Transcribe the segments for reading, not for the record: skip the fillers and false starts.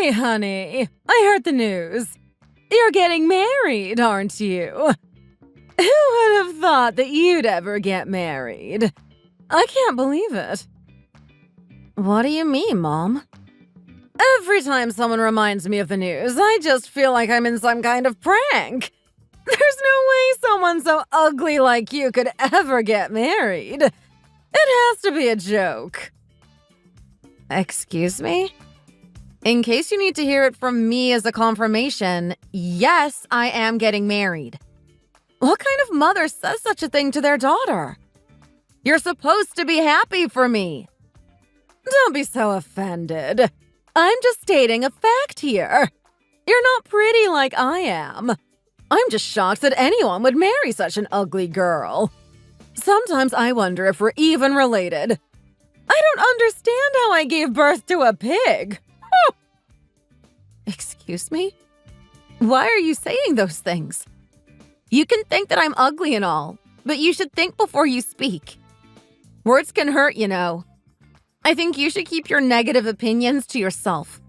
Hey, honey, I heard the news. You're getting married, aren't you? Who would have thought that you'd ever get married? I can't believe it. What do you mean, Mom? Every time someone reminds me of the news, I just feel like I'm in some kind of prank. There's no way someone so ugly like you could ever get married. It has to be a joke. Excuse me? In case you need to hear it from me as a confirmation, yes, I am getting married. What kind of mother says such a thing to their daughter? You're supposed to be happy for me. Don't be so offended. I'm just stating a fact here. You're not pretty like I am. I'm just shocked that anyone would marry such an ugly girl. Sometimes I wonder if we're even related. I don't understand how I gave birth to a pig. Excuse me? Why are you saying those things? You can think that I'm ugly and all, but you should think before you speak. Words can hurt, you know. I think you should keep your negative opinions to yourself.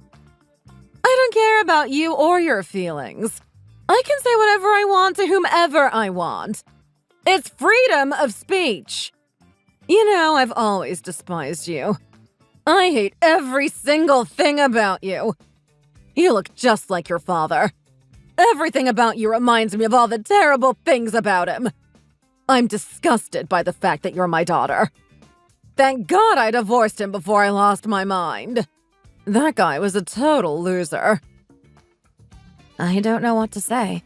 I don't care about you or your feelings. I can say whatever I want to whomever I want. It's freedom of speech. You know, I've always despised you. I hate every single thing about you. You look just like your father. Everything about you reminds me of all the terrible things about him. I'm disgusted by the fact that you're my daughter. Thank God I divorced him before I lost my mind. That guy was a total loser. I don't know what to say.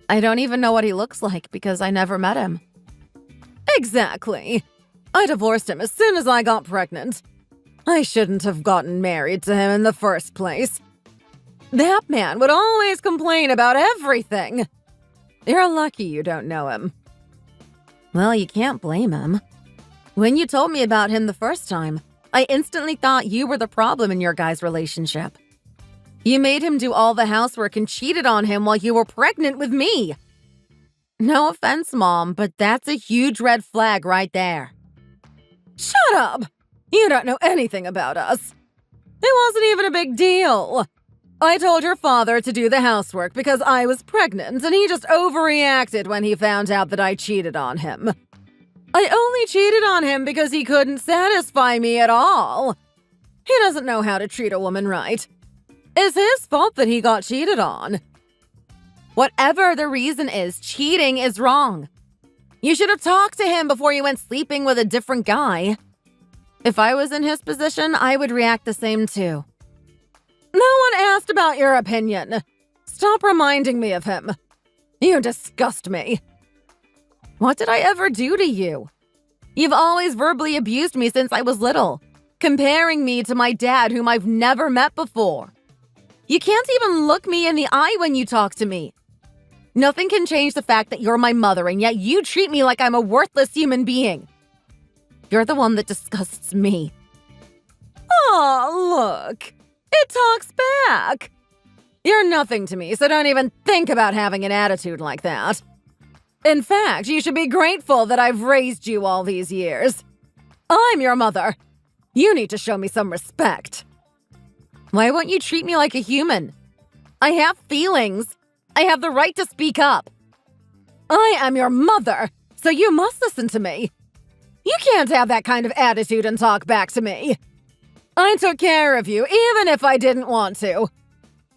I don't even know what he looks like because I never met him. Exactly. I divorced him as soon as I got pregnant. I shouldn't have gotten married to him in the first place. That man would always complain about everything. You're lucky you don't know him. Well, you can't blame him. When you told me about him the first time, I instantly thought you were the problem in your guys' relationship. You made him do all the housework and cheated on him while you were pregnant with me. No offense, Mom, but that's a huge red flag right there. Shut up! You don't know anything about us. It wasn't even a big deal. I told your father to do the housework because I was pregnant, and he just overreacted when he found out that I cheated on him. I only cheated on him because he couldn't satisfy me at all. He doesn't know how to treat a woman right. It's his fault that he got cheated on. Whatever the reason is, cheating is wrong. You should have talked to him before you went sleeping with a different guy. If I was in his position, I would react the same too. No one asked about your opinion. Stop reminding me of him. You disgust me. What did I ever do to you? You've always verbally abused me since I was little, comparing me to my dad whom I've never met before. You can't even look me in the eye when you talk to me. Nothing can change the fact that you're my mother, and yet you treat me like I'm a worthless human being. You're the one that disgusts me. Aw, look. It talks back. You're nothing to me, so don't even think about having an attitude like that. In fact, you should be grateful that I've raised you all these years. I'm your mother. You need to show me some respect. Why won't you treat me like a human? I have feelings. I have the right to speak up. I am your mother, so you must listen to me. You can't have that kind of attitude and talk back to me. I took care of you, even if I didn't want to.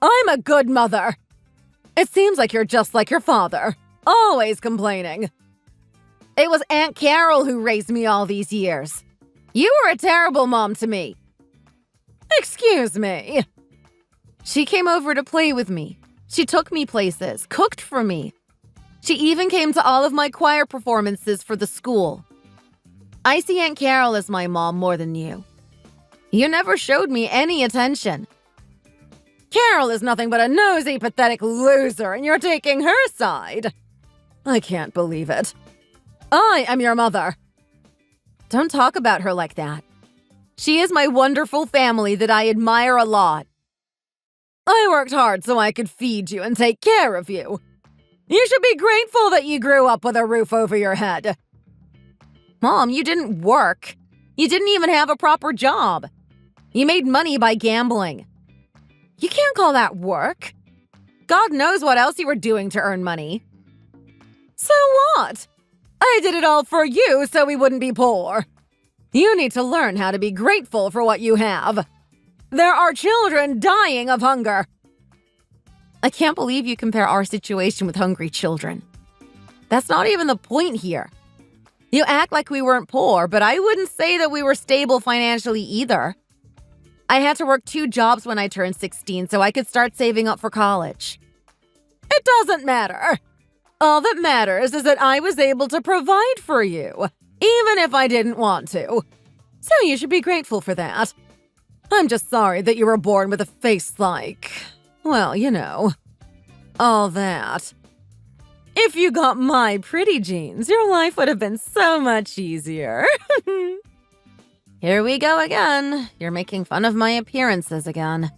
I'm a good mother. It seems like you're just like your father, always complaining. It was Aunt Carol who raised me all these years. You were a terrible mom to me. Excuse me. She came over to play with me. She took me places, cooked for me. She even came to all of my choir performances for the school. I see Aunt Carol as my mom more than you. You never showed me any attention. Carol is nothing but a nosy, pathetic loser, and you're taking her side. I can't believe it. I am your mother. Don't talk about her like that. She is my wonderful family that I admire a lot. I worked hard so I could feed you and take care of you. You should be grateful that you grew up with a roof over your head. Mom, you didn't work. You didn't even have a proper job. You made money by gambling. You can't call that work. God knows what else you were doing to earn money. So what? I did it all for you so we wouldn't be poor. You need to learn how to be grateful for what you have. There are children dying of hunger. I can't believe you compare our situation with hungry children. That's not even the point here. You act like we weren't poor, but I wouldn't say that we were stable financially either. I had to work 2 jobs when I turned 16 so I could start saving up for college. It doesn't matter. All that matters is that I was able to provide for you, even if I didn't want to. So you should be grateful for that. I'm just sorry that you were born with a face like, well, you know, all that. If you got my pretty genes, your life would have been so much easier. Here we go again. You're making fun of my appearances again.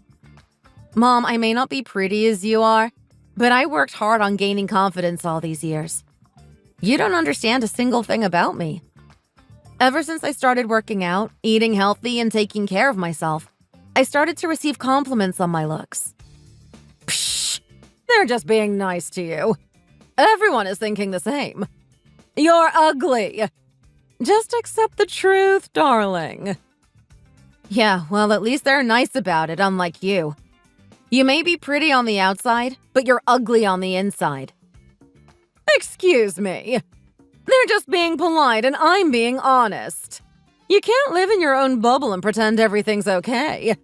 Mom, I may not be pretty as you are, but I worked hard on gaining confidence all these years. You don't understand a single thing about me. Ever since I started working out, eating healthy, and taking care of myself, I started to receive compliments on my looks. Psh, they're just being nice to you. Everyone is thinking the same. You're ugly. Just accept the truth, darling. Yeah, well, at least they're nice about it, unlike you. You may be pretty on the outside, but you're ugly on the inside. Excuse me. They're just being polite and I'm being honest. You can't live in your own bubble and pretend everything's okay.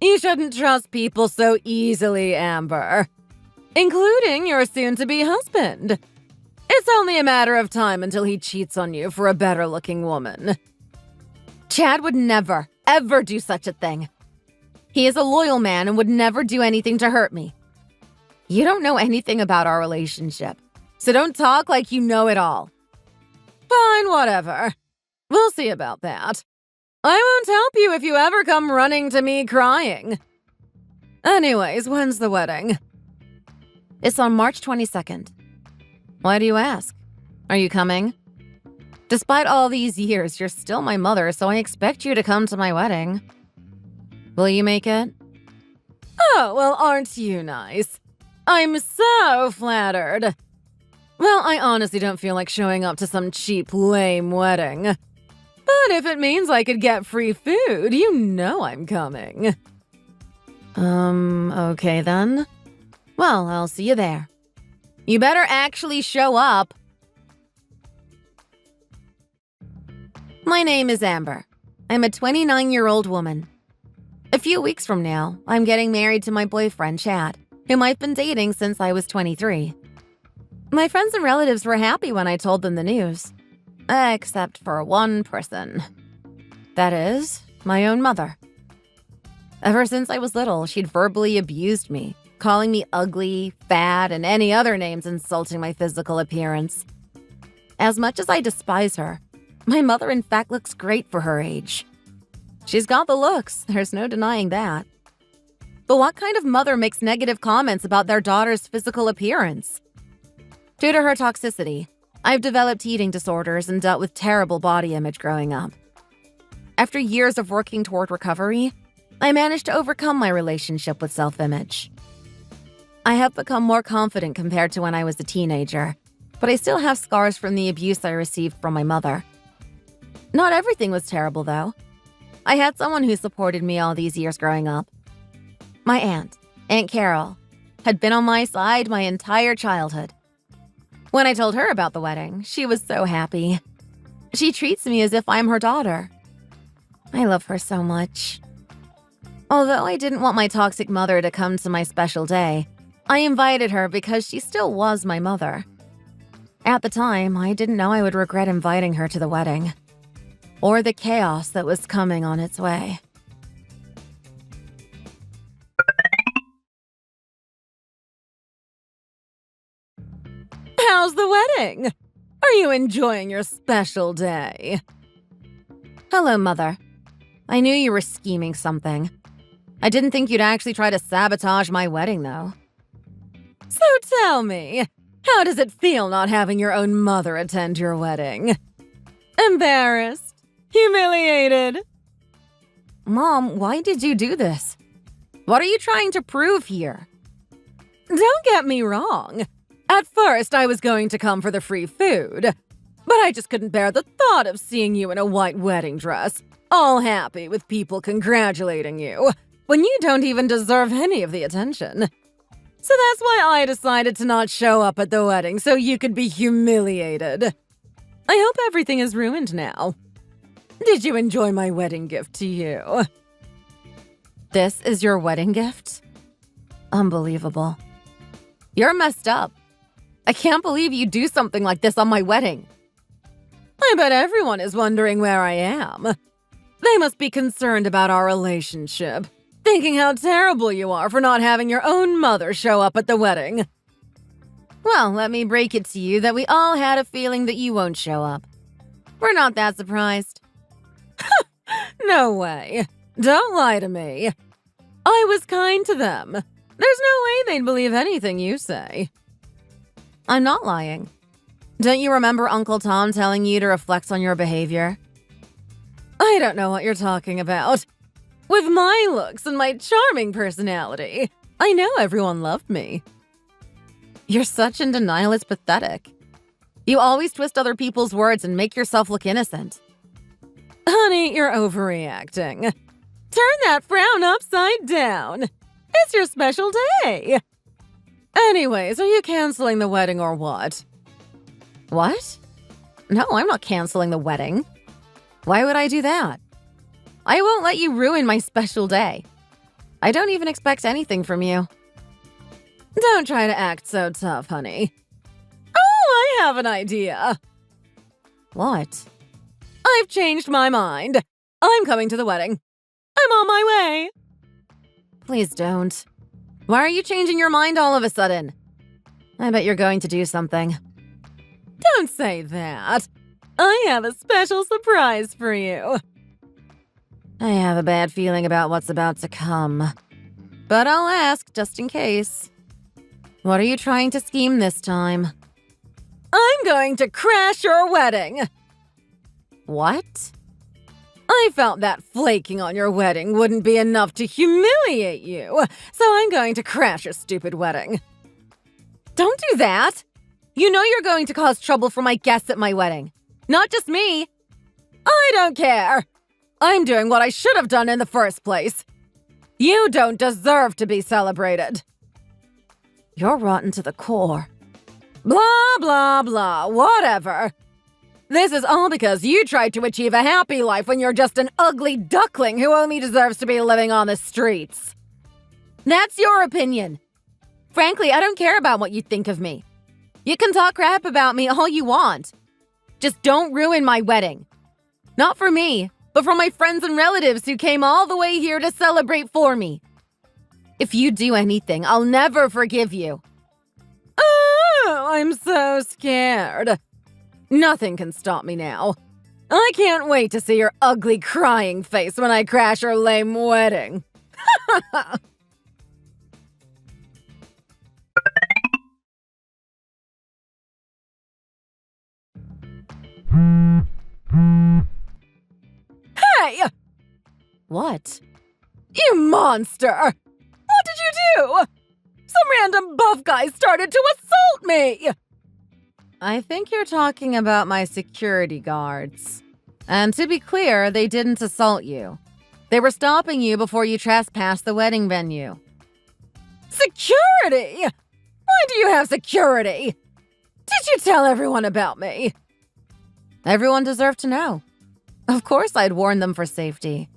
You shouldn't trust people so easily, Amber. Including your soon-to-be husband. It's only a matter of time until he cheats on you for a better-looking woman. Chad would never, ever do such a thing. He is a loyal man and would never do anything to hurt me. You don't know anything about our relationship, so don't talk like you know it all. Fine, whatever. We'll see about that. I won't help you if you ever come running to me crying. Anyways, when's the wedding? It's on March 22nd. Why do you ask? Are you coming? Despite all these years, you're still my mother, so I expect you to come to my wedding. Will you make it? Oh, well, aren't you nice? I'm so flattered. Well, I honestly don't feel like showing up to some cheap, lame wedding. But if it means I could get free food, you know I'm coming. Okay then. Well, I'll see you there. You better actually show up. My name is Amber. I'm a 29-year-old woman. A few weeks from now, I'm getting married to my boyfriend, Chad, whom I've been dating since I was 23. My friends and relatives were happy when I told them the news. Except for one person. That is, my own mother. Ever since I was little, she'd verbally abused me, calling me ugly, fat, and any other names insulting my physical appearance. As much as I despise her, my mother in fact looks great for her age. She's got the looks, there's no denying that. But what kind of mother makes negative comments about their daughter's physical appearance? Due to her toxicity, I've developed eating disorders and dealt with terrible body image growing up. After years of working toward recovery, I managed to overcome my relationship with self-image. I have become more confident compared to when I was a teenager, but I still have scars from the abuse I received from my mother. Not everything was terrible, though. I had someone who supported me all these years growing up. My aunt, Aunt Carol, had been on my side my entire childhood. When I told her about the wedding, she was so happy. She treats me as if I'm her daughter. I love her so much. Although I didn't want my toxic mother to come to my special day, I invited her because she still was my mother. At the time, I didn't know I would regret inviting her to the wedding, or the chaos that was coming on its way. How's the wedding? Are you enjoying your special day? Hello, Mother. I knew you were scheming something. I didn't think you'd actually try to sabotage my wedding, though. So tell me, how does it feel not having your own mother attend your wedding? Embarrassed? Humiliated? Mom, why did you do this? What are you trying to prove here? Don't get me wrong. At first, I was going to come for the free food, but I just couldn't bear the thought of seeing you in a white wedding dress, all happy with people congratulating you, when you don't even deserve any of the attention. So that's why I decided to not show up at the wedding so you could be humiliated. I hope everything is ruined now. Did you enjoy my wedding gift to you? This is your wedding gift? Unbelievable. You're messed up. I can't believe you do something like this on my wedding. I bet everyone is wondering where I am. They must be concerned about our relationship, thinking how terrible you are for not having your own mother show up at the wedding. Well, let me break it to you that we all had a feeling that you won't show up. We're not that surprised. No way. Don't lie to me. I was kind to them. There's no way they'd believe anything you say. I'm not lying. Don't you remember Uncle Tom telling you to reflect on your behavior? I don't know what you're talking about. With my looks and my charming personality, I know everyone loved me. You're such in denial, it's pathetic. You always twist other people's words and make yourself look innocent. Honey, you're overreacting. Turn that frown upside down. It's your special day. Anyways, are you canceling the wedding or what? What? No, I'm not canceling the wedding. Why would I do that? I won't let you ruin my special day. I don't even expect anything from you. Don't try to act so tough, honey. Oh, I have an idea. What? I've changed my mind. I'm coming to the wedding. I'm on my way. Please don't. Why are you changing your mind all of a sudden? I bet you're going to do something. Don't say that. I have a special surprise for you. I have a bad feeling about what's about to come. But I'll ask just in case. What are you trying to scheme this time? I'm going to crash your wedding. What? I felt that flaking on your wedding wouldn't be enough to humiliate you, so I'm going to crash your stupid wedding. Don't do that. You know you're going to cause trouble for my guests at my wedding. Not just me. I don't care. I'm doing what I should have done in the first place. You don't deserve to be celebrated. You're rotten to the core. Blah, blah, blah, whatever. This is all because you tried to achieve a happy life when you're just an ugly duckling who only deserves to be living on the streets. That's your opinion. Frankly, I don't care about what you think of me. You can talk crap about me all you want. Just don't ruin my wedding. Not for me, but for my friends and relatives who came all the way here to celebrate for me. If you do anything, I'll never forgive you. Oh, I'm so scared. Nothing can stop me now. I can't wait to see your ugly crying face when I crash your lame wedding. Hey! What? You monster! What did you do? Some random buff guy started to assault me! I think you're talking about my security guards. And to be clear, they didn't assault you. They were stopping you before you trespassed the wedding venue. Security? Why do you have security? Did you tell everyone about me? Everyone deserved to know. Of course I'd warn them for safety.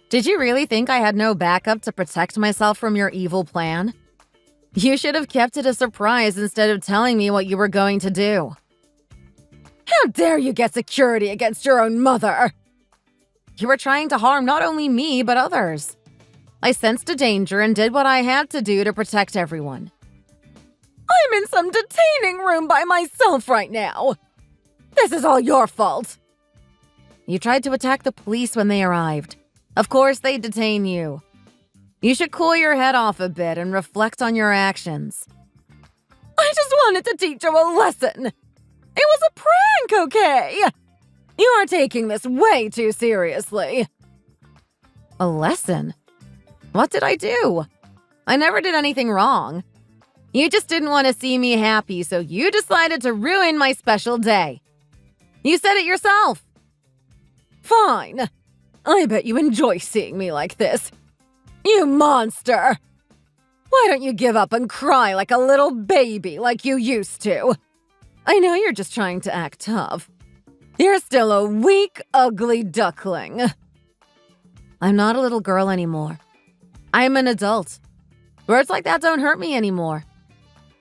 Did you really think I had no backup to protect myself from your evil plan? You should have kept it a surprise instead of telling me what you were going to do. How dare you get security against your own mother? You were trying to harm not only me, but others. I sensed a danger and did what I had to do to protect everyone. I'm in some detaining room by myself right now. This is all your fault. You tried to attack the police when they arrived. Of course they detain you. You should cool your head off a bit and reflect on your actions. I just wanted to teach you a lesson. It was a prank, okay? You are taking this way too seriously. A lesson? What did I do? I never did anything wrong. You just didn't want to see me happy, so you decided to ruin my special day. You said it yourself. Fine. I bet you enjoy seeing me like this. You monster! Why don't you give up and cry like a little baby like you used to? I know you're just trying to act tough. You're still a weak, ugly duckling. I'm not a little girl anymore. I'm an adult. Words like that don't hurt me anymore.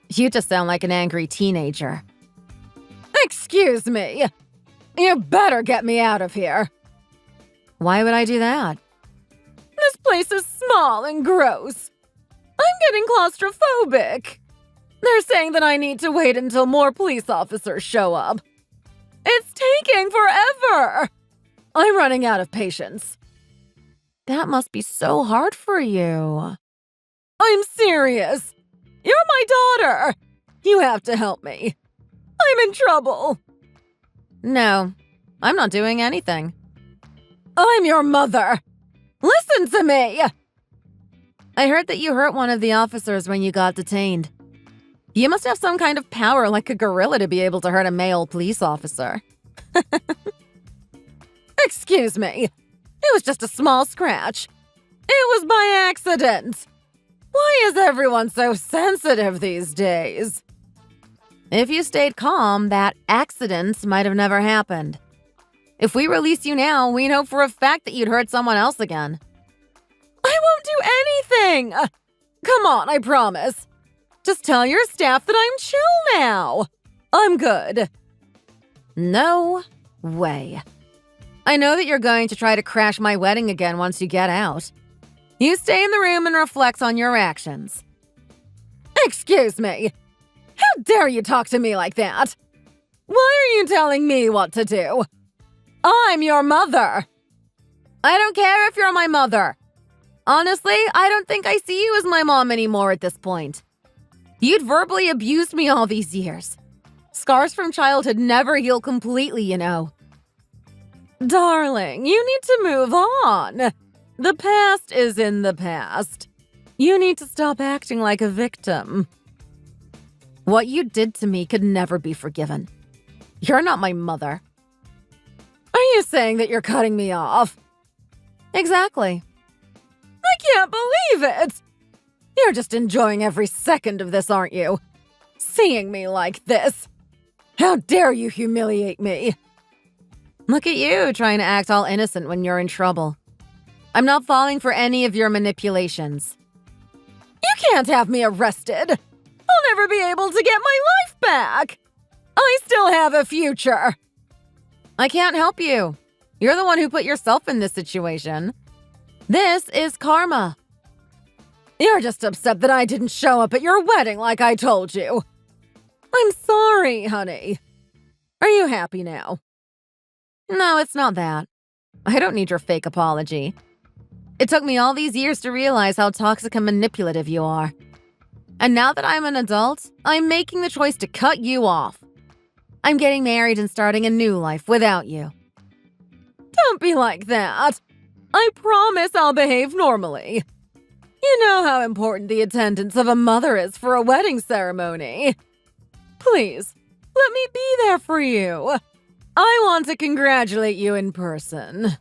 You just sound like an angry teenager. Excuse me. You better get me out of here. Why would I do that? This place is small and gross. I'm getting claustrophobic. They're saying that I need to wait until more police officers show up. It's taking forever. I'm running out of patience. That must be so hard for you. I'm serious. You're my daughter. You have to help me. I'm in trouble. No, I'm not doing anything. I'm your mother. Listen to me. I heard that you hurt one of the officers when you got detained. You must have some kind of power like a gorilla to be able to hurt a male police officer. Excuse me. It was just a small scratch. It was by accident. Why is everyone so sensitive these days? If you stayed calm, that accident might have never happened. If we release you now, we know for a fact that you'd hurt someone else again. I won't do anything! Come on, I promise. Just tell your staff that I'm chill now. I'm good. No way. I know that you're going to try to crash my wedding again once you get out. You stay in the room and reflect on your actions. Excuse me. How dare you talk to me like that? Why are you telling me what to do? I'm your mother. I don't care if you're my mother. Honestly, I don't think I see you as my mom anymore at this point. You'd verbally abused me all these years. Scars from childhood never heal completely, you know. Darling, you need to move on. The past is in the past. You need to stop acting like a victim. What you did to me could never be forgiven. You're not my mother. Are you saying that you're cutting me off? Exactly. I can't believe it! You're just enjoying every second of this, aren't you? Seeing me like this. How dare you humiliate me? Look at you trying to act all innocent when you're in trouble. I'm not falling for any of your manipulations. You can't have me arrested. I'll never be able to get my life back. I still have a future. I can't help you. You're the one who put yourself in this situation. This is karma. You're just upset that I didn't show up at your wedding like I told you. I'm sorry, honey. Are you happy now? No, it's not that. I don't need your fake apology. It took me all these years to realize how toxic and manipulative you are. And now that I'm an adult, I'm making the choice to cut you off. I'm getting married and starting a new life without you. Don't be like that. I promise I'll behave normally. You know how important the attendance of a mother is for a wedding ceremony. Please, let me be there for you. I want to congratulate you in person.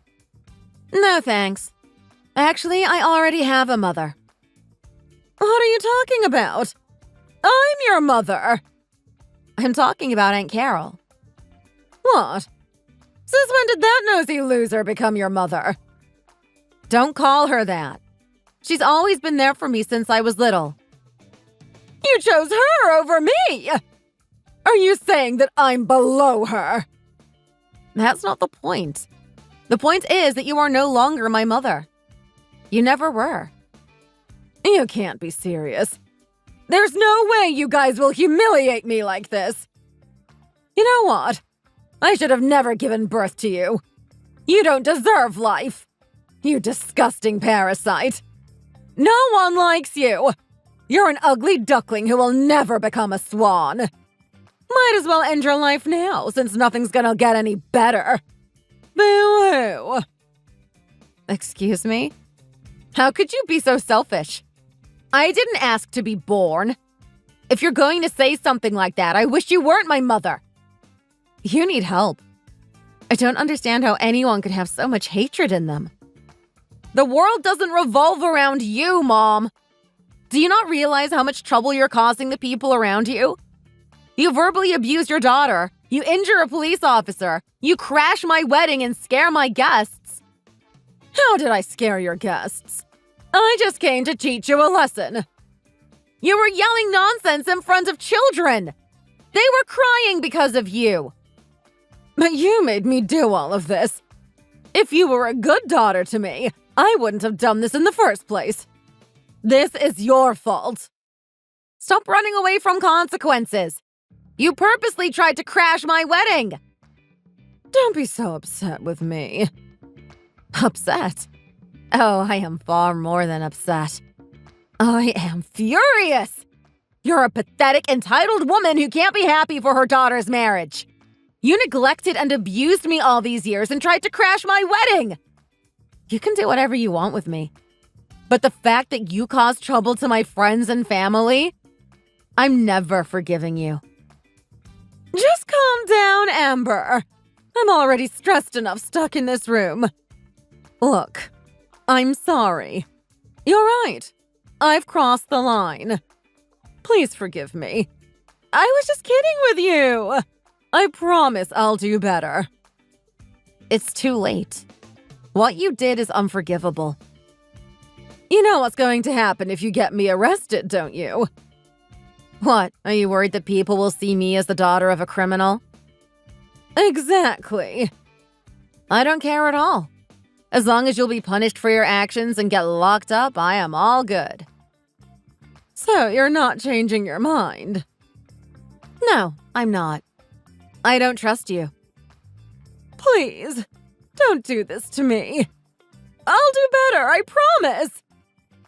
No thanks. Actually, I already have a mother. What are you talking about? I'm your mother. I'm talking about Aunt Carol. What? Since when did that nosy loser become your mother? Don't call her that. She's always been there for me since I was little. You chose her over me! Are you saying that I'm below her? That's not the point. The point is that you are no longer my mother. You never were. You can't be serious. There's no way you guys will humiliate me like this. You know what? I should have never given birth to you. You don't deserve life. You disgusting parasite. No one likes you. You're an ugly duckling who will never become a swan. Might as well end your life now, since nothing's gonna get any better. Boo-hoo. Excuse me? How could you be so selfish? I didn't ask to be born. If you're going to say something like that, I wish you weren't my mother. You need help. I don't understand how anyone could have so much hatred in them. The world doesn't revolve around you, Mom. Do you not realize how much trouble you're causing the people around you? You verbally abuse your daughter. You injure a police officer. You crash my wedding and scare my guests. How did I scare your guests? I just came to teach you a lesson. You were yelling nonsense in front of children. They were crying because of you. But you made me do all of this. If you were a good daughter to me, I wouldn't have done this in the first place. This is your fault. Stop running away from consequences. You purposely tried to crash my wedding. Don't be so upset with me. Upset? Oh, I am far more than upset. I am furious. You're a pathetic, entitled woman who can't be happy for her daughter's marriage. You neglected and abused me all these years and tried to crash my wedding. You can do whatever you want with me. But the fact that you caused trouble to my friends and family, I'm never forgiving you. Just calm down, Amber. I'm already stressed enough stuck in this room. Look, I'm sorry. You're right. I've crossed the line. Please forgive me. I was just kidding with you. I promise I'll do better. It's too late. What you did is unforgivable. You know what's going to happen if you get me arrested, don't you? What, are you worried that people will see me as the daughter of a criminal? Exactly. I don't care at all. As long as you'll be punished for your actions and get locked up, I am all good. So you're not changing your mind? No, I'm not. I don't trust you. Please, don't do this to me. I'll do better, I promise.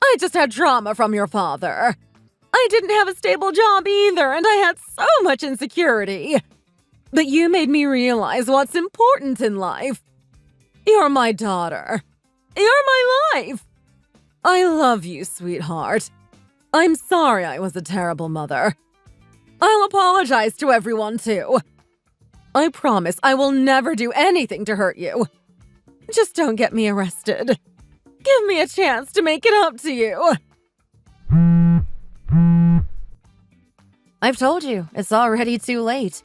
I just had trauma from your father. I didn't have a stable job either, and I had so much insecurity. But you made me realize what's important in life. You're my daughter. You're my life. I love you, sweetheart. I'm sorry I was a terrible mother. I'll apologize to everyone, too. I promise I will never do anything to hurt you. Just don't get me arrested. Give me a chance to make it up to you. I've told you, it's already too late.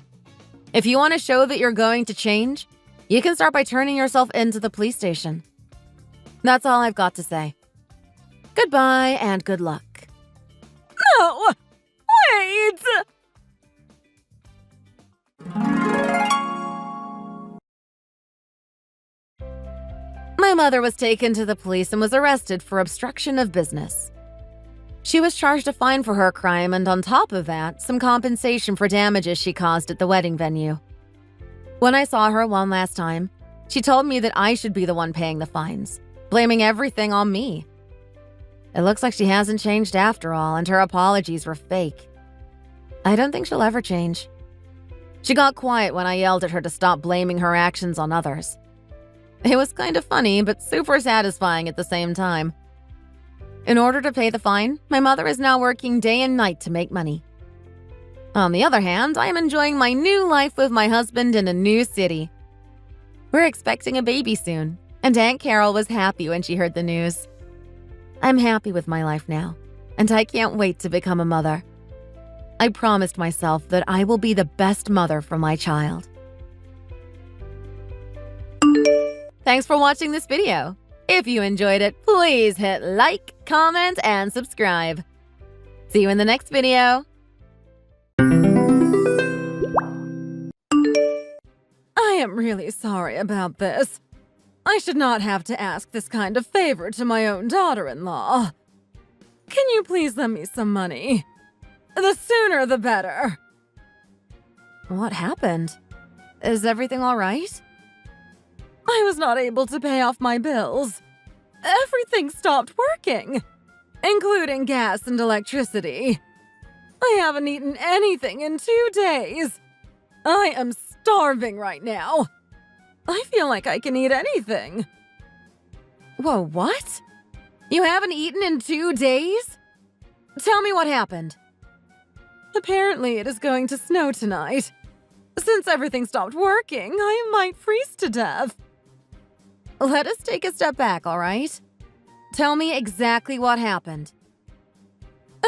If you want to show that you're going to change, you can start by turning yourself into the police station. That's all I've got to say. Goodbye and good luck. No! Wait! My mother was taken to the police and was arrested for obstruction of business. She was charged a fine for her crime and, on top of that, some compensation for damages she caused at the wedding venue. When I saw her one last time, she told me that I should be the one paying the fines, blaming everything on me. It looks like she hasn't changed after all, and her apologies were fake. I don't think she'll ever change. She got quiet when I yelled at her to stop blaming her actions on others. It was kind of funny, but super satisfying at the same time. In order to pay the fine, my mother is now working day and night to make money. On the other hand, I am enjoying my new life with my husband in a new city. We're expecting a baby soon, and Aunt Carol was happy when she heard the news. I'm happy with my life now, and I can't wait to become a mother. I promised myself that I will be the best mother for my child. Thanks for watching this video. If you enjoyed it, please hit like, comment, and subscribe. See you in the next video. I am really sorry about this. I should not have to ask this kind of favor to my own daughter-in-law. Can you please lend me some money? The sooner the better. What happened? Is everything all right? I was not able to pay off my bills. Everything stopped working, including gas and electricity. I haven't eaten anything in 2 days. I am starving right now. I feel like I can eat anything. Whoa, what? You haven't eaten in 2 days? Tell me what happened. Apparently, it is going to snow tonight. Since everything stopped working, I might freeze to death. Let us take a step back, all right? Tell me exactly what happened.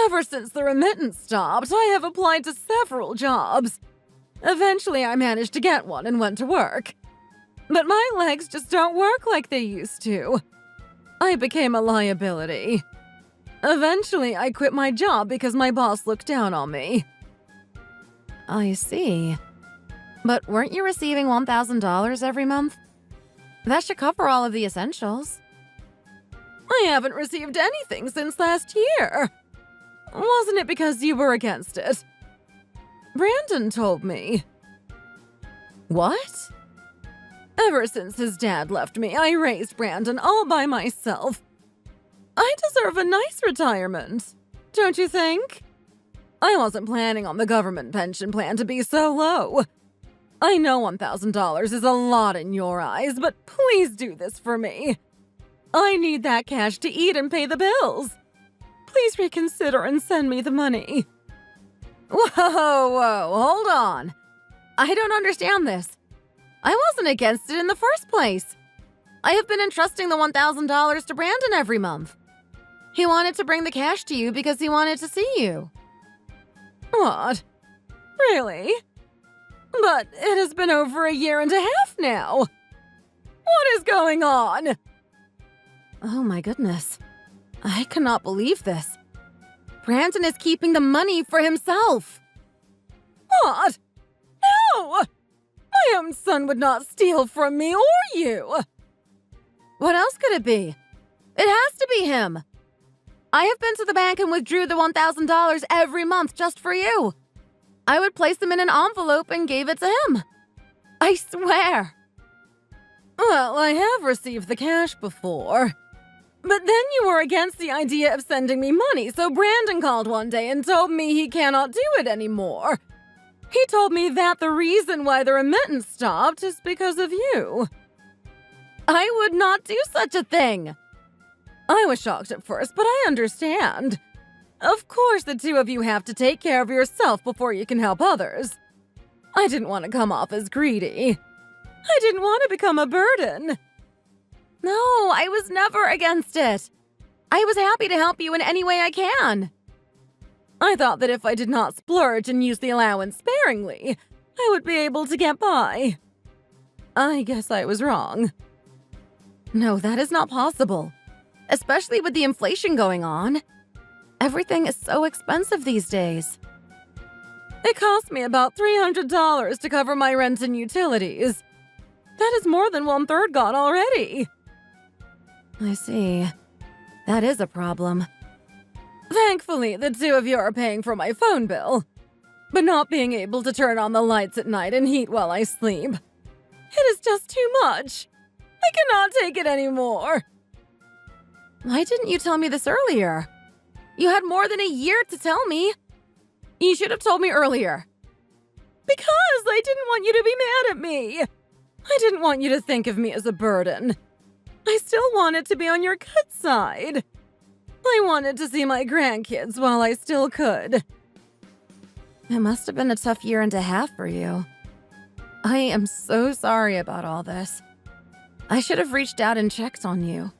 Ever since the remittance stopped, I have applied to several jobs. Eventually, I managed to get one and went to work. But my legs just don't work like they used to. I became a liability. Eventually, I quit my job because my boss looked down on me. I see. But weren't you receiving $1,000 every month? That should cover all of the essentials. I haven't received anything since last year. Wasn't it because you were against it? Brandon told me. What? Ever since his dad left me, I raised Brandon all by myself. I deserve a nice retirement, don't you think? I wasn't planning on the government pension plan to be so low. I know $1,000 is a lot in your eyes, but please do this for me. I need that cash to eat and pay the bills. Please reconsider and send me the money. Whoa, hold on. I don't understand this. I wasn't against it in the first place. I have been entrusting the $1,000 to Brandon every month. He wanted to bring the cash to you because he wanted to see you. What? Really? But it has been over 1.5 years now. What is going on? Oh my goodness. I cannot believe this. Brandon is keeping the money for himself. What? No! My own son would not steal from me or you. What else could it be? It has to be him. I have been to the bank and withdrew the $1,000 every month just for you. I would place them in an envelope and gave it to him. I swear. Well, I have received the cash before. But then you were against the idea of sending me money, so Brandon called one day and told me he cannot do it anymore. He told me that the reason why the remittance stopped is because of you. I would not do such a thing. I was shocked at first, but I understand. Of course, the two of you have to take care of yourself before you can help others. I didn't want to come off as greedy. I didn't want to become a burden. No, I was never against it. I was happy to help you in any way I can. I thought that if I did not splurge and use the allowance sparingly, I would be able to get by. I guess I was wrong. No, that is not possible. Especially with the inflation going on. Everything is so expensive these days. It cost me about $300 to cover my rent and utilities. That is more than 1/3 gone already. I see. That is a problem. Thankfully, the two of you are paying for my phone bill. But not being able to turn on the lights at night and heat while I sleep. It is just too much. I cannot take it anymore. Why didn't you tell me this earlier? You had more than 1 year to tell me. You should have told me earlier. Because I didn't want you to be mad at me. I didn't want you to think of me as a burden. I still wanted to be on your good side. I wanted to see my grandkids while I still could. It must have been a tough 1.5 years for you. I am so sorry about all this. I should have reached out and checked on you.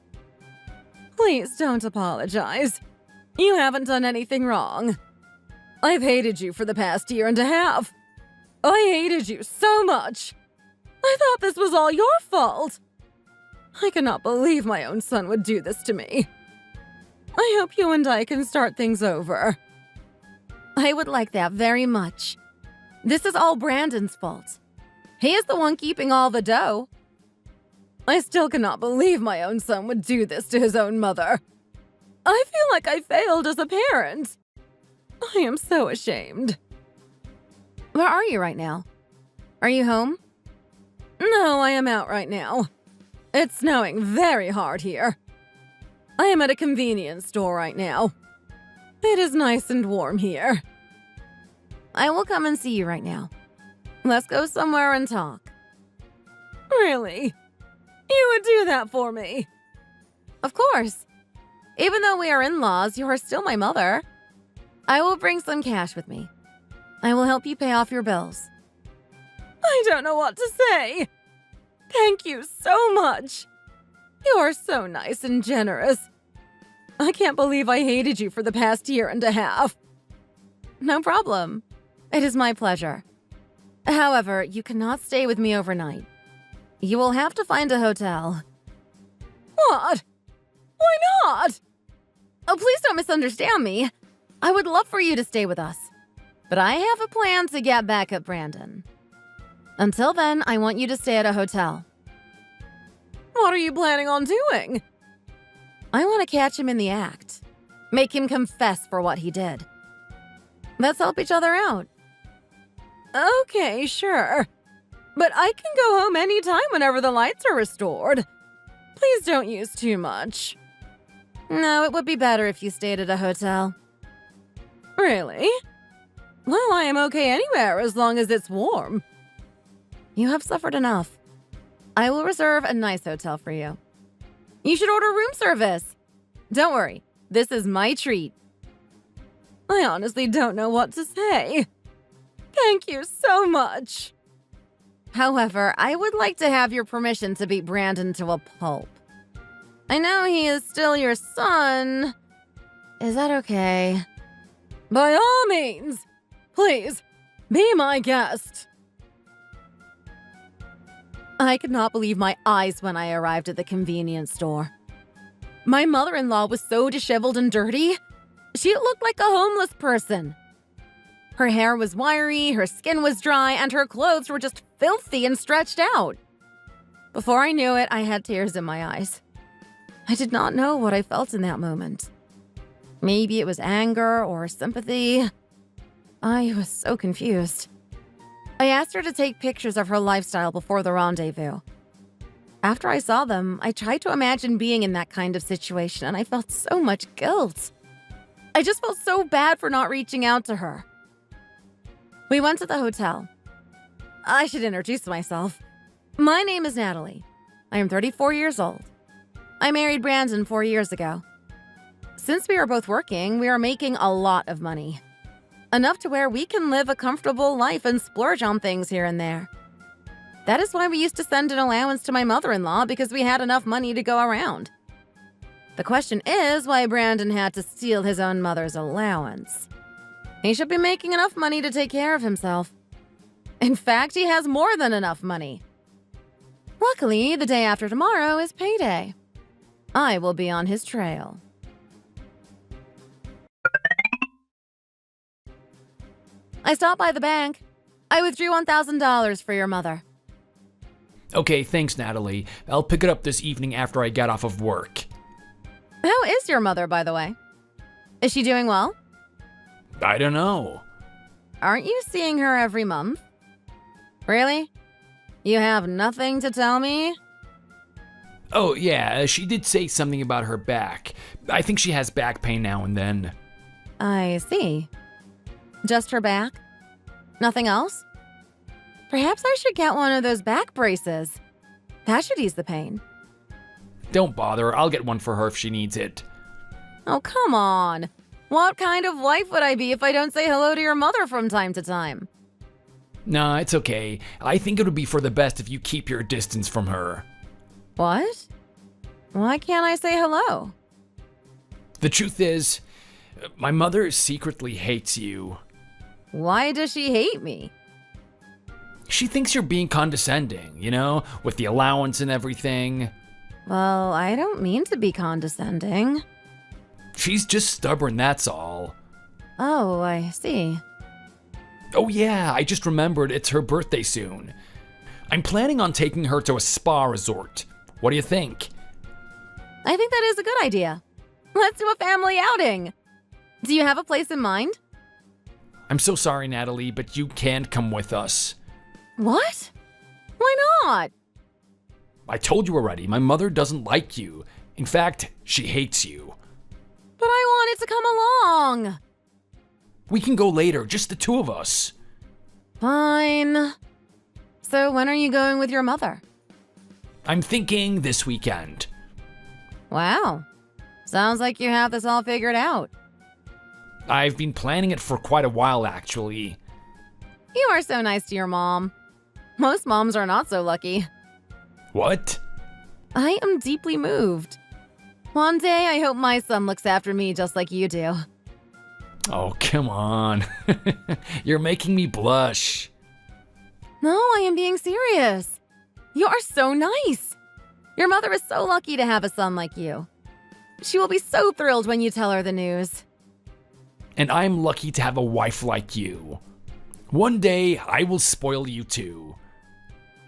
Please don't apologize. You haven't done anything wrong. I've hated you for the past 1.5 years. I hated you so much. I thought this was all your fault. I cannot believe my own son would do this to me. I hope you and I can start things over. I would like that very much. This is all Brandon's fault. He is the one keeping all the dough. I still cannot believe my own son would do this to his own mother. I feel like I failed as a parent. I am so ashamed. Where are you right now? Are you home? No, I am out right now. It's snowing very hard here. I am at a convenience store right now. It is nice and warm here. I will come and see you right now. Let's go somewhere and talk. Really? You would do that for me? Of course. Even though we are in-laws, you are still my mother. I will bring some cash with me. I will help you pay off your bills. I don't know what to say. Thank you so much. You are so nice and generous. I can't believe I hated you for the past year and a half. No problem. It is my pleasure. However, you cannot stay with me overnight. You will have to find a hotel. What? Why not? Oh, please don't misunderstand me. I would love for you to stay with us. But I have a plan to get back at Brandon. Until then, I want you to stay at a hotel. What are you planning on doing? I want to catch him in the act. Make him confess for what he did. Let's help each other out. Okay, sure. But I can go home anytime whenever the lights are restored. Please don't use too much. No, it would be better if you stayed at a hotel. Really? Well, I am okay anywhere as long as it's warm. You have suffered enough. I will reserve a nice hotel for you. You should order room service. Don't worry, this is my treat. I honestly don't know what to say. Thank you so much. However, I would like to have your permission to beat Brandon to a pulp. I know he is still your son. Is that okay? By all means, please, be my guest. I could not believe my eyes when I arrived at the convenience store. My mother-in-law was so disheveled and dirty. She looked like a homeless person. Her hair was wiry, her skin was dry, and her clothes were just filthy and stretched out. Before I knew it, I had tears in my eyes. I did not know what I felt in that moment. Maybe it was anger or sympathy. I was so confused. I asked her to take pictures of her lifestyle before the rendezvous. After I saw them, I tried to imagine being in that kind of situation, and I felt so much guilt. I just felt so bad for not reaching out to her. We went to the hotel. I should introduce myself. My name is Natalie. I am 34 years old. I married Brandon 4 years ago. Since we are both working, we are making a lot of money. Enough to where we can live a comfortable life and splurge on things here and there. That is why we used to send an allowance to my mother-in-law, because we had enough money to go around. The question is why Brandon had to steal his own mother's allowance. He should be making enough money to take care of himself. In fact, he has more than enough money. Luckily, the day after tomorrow is payday. I will be on his trail. I stopped by the bank. I withdrew $1,000 for your mother. Okay, thanks, Natalie. I'll pick it up this evening after I get off of work. How is your mother, by the way? Is she doing well? I don't know. Aren't you seeing her every month? Really? You have nothing to tell me? Oh, yeah, she did say something about her back. I think she has back pain now and then. I see. Just her back? Nothing else? Perhaps I should get one of those back braces. That should ease the pain. Don't bother, I'll get one for her if she needs it. Oh, come on. What kind of wife would I be if I don't say hello to your mother from time to time? Nah, it's okay. I think it would be for the best if you keep your distance from her. What? Why can't I say hello? The truth is, my mother secretly hates you. Why does she hate me? She thinks you're being condescending, you know, with the allowance and everything. Well, I don't mean to be condescending. She's just stubborn, that's all. Oh, I see. Oh yeah, I just remembered it's her birthday soon. I'm planning on taking her to a spa resort. What do you think? I think that is a good idea. Let's do a family outing. Do you have a place in mind? I'm so sorry, Natalie, but you can't come with us. What? Why not? I told you already, my mother doesn't like you. In fact, she hates you. But I wanted to come along. We can go later, just the two of us. Fine. So when are you going with your mother? I'm thinking this weekend. Wow. Sounds like you have this all figured out. I've been planning it for quite a while, actually. You are so nice to your mom. Most moms are not so lucky. What? I am deeply moved. One day, I hope my son looks after me just like you do. Oh, come on. You're making me blush. No, I am being serious. You are so nice. Your mother is so lucky to have a son like you. She will be so thrilled when you tell her the news. And I'm lucky to have a wife like you. One day, I will spoil you too.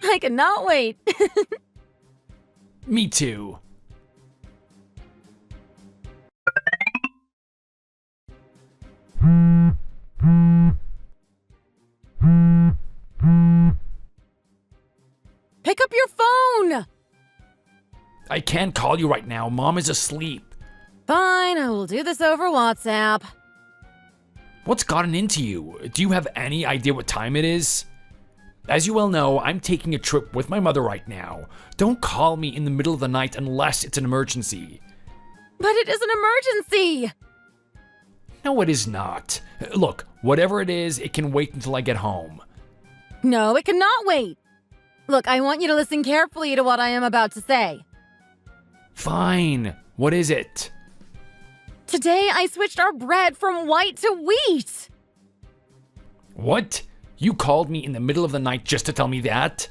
I cannot wait. Me too. Pick up your phone! I can't call you right now. Mom is asleep. Fine, I will do this over WhatsApp. What's gotten into you? Do you have any idea what time it is? As you well know, I'm taking a trip with my mother right now. Don't call me in the middle of the night unless it's an emergency. But it is an emergency! No, it is not. Look, whatever it is, it can wait until I get home. No, it cannot wait. Look, I want you to listen carefully to what I am about to say. Fine. What is it? Today, I switched our bread from white to wheat. What? You called me in the middle of the night just to tell me that?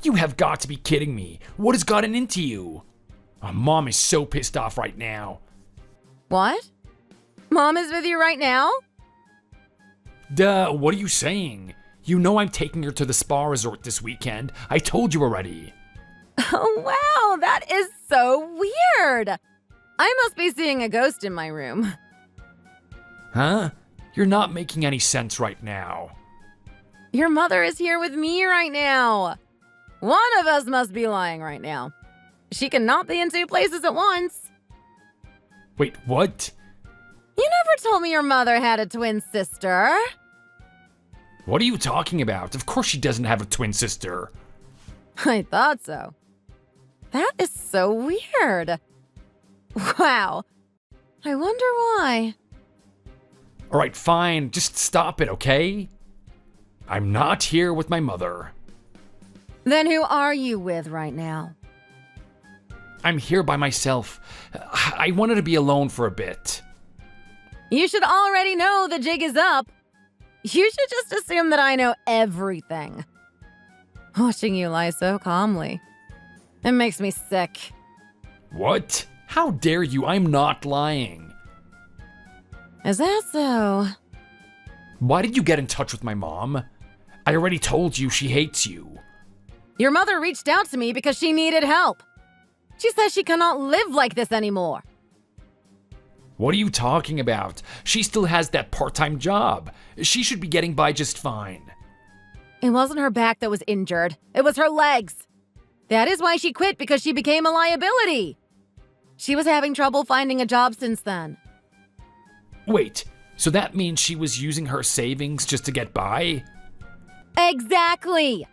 You have got to be kidding me. What has gotten into you? Oh, Mom is so pissed off right now. What? Mom is with you right now? Duh, what are you saying? You know I'm taking her to the spa resort this weekend. I told you already. Oh, wow, that is so weird. I must be seeing a ghost in my room. Huh? You're not making any sense right now. Your mother is here with me right now. One of us must be lying right now. She cannot be in two places at once. Wait, what? You never told me your mother had a twin sister. What are you talking about? Of course she doesn't have a twin sister. I thought so. That is so weird. Wow. I wonder why. All right, fine. Just stop it, okay? I'm not here with my mother. Then who are you with right now? I'm here by myself. I wanted to be alone for a bit. You should already know the jig is up. You should just assume that I know everything. Watching you lie so calmly. It makes me sick. What? How dare you? I'm not lying. Is that so? Why did you get in touch with my mom? I already told you she hates you. Your mother reached out to me because she needed help. She says she cannot live like this anymore. What are you talking about? She still has that part-time job. She should be getting by just fine. It wasn't her back that was injured. It was her legs. That is why she quit, because she became a liability. She was having trouble finding a job since then. Wait, so that means she was using her savings just to get by? Exactly.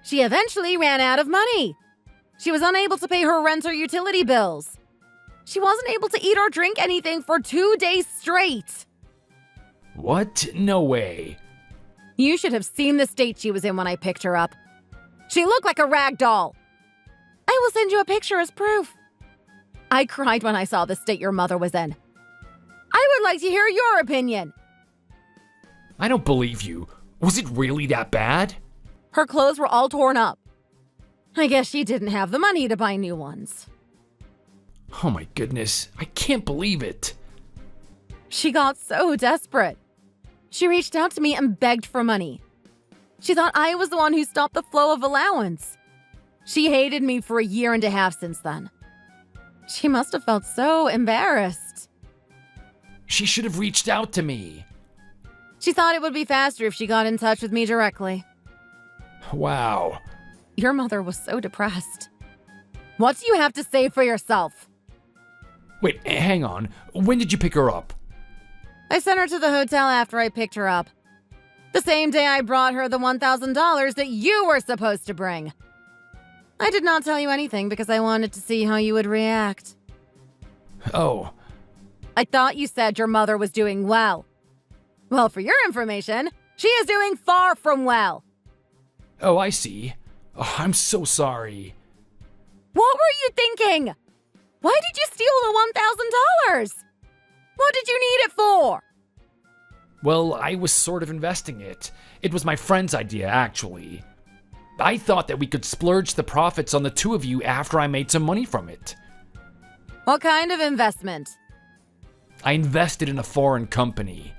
She eventually ran out of money. She was unable to pay her rent or utility bills. She wasn't able to eat or drink anything for 2 days straight. What? No way. You should have seen the state she was in when I picked her up. She looked like a rag doll. I will send you a picture as proof. I cried when I saw the state your mother was in. I would like to hear your opinion. I don't believe you. Was it really that bad? Her clothes were all torn up. I guess she didn't have the money to buy new ones. Oh my goodness, I can't believe it. She got so desperate. She reached out to me and begged for money. She thought I was the one who stopped the flow of allowance. She hated me for 1.5 years since then. She must have felt so embarrassed. She should have reached out to me. She thought it would be faster if she got in touch with me directly. Wow. Your mother was so depressed. What do you have to say for yourself? Wait, hang on. When did you pick her up? I sent her to the hotel after I picked her up. The same day I brought her the $1,000 that you were supposed to bring. I did not tell you anything because I wanted to see how you would react. Oh, I thought you said your mother was doing well. Well, for your information, she is doing far from well. oh, I see. Oh, I'm so sorry. What were you thinking? Why did you steal the $1,000? What did you need it for? Well, I was sort of investing it. It was my friend's idea, actually. I thought that we could splurge the profits on the two of you after I made some money from it. What kind of investment? I invested in a foreign company.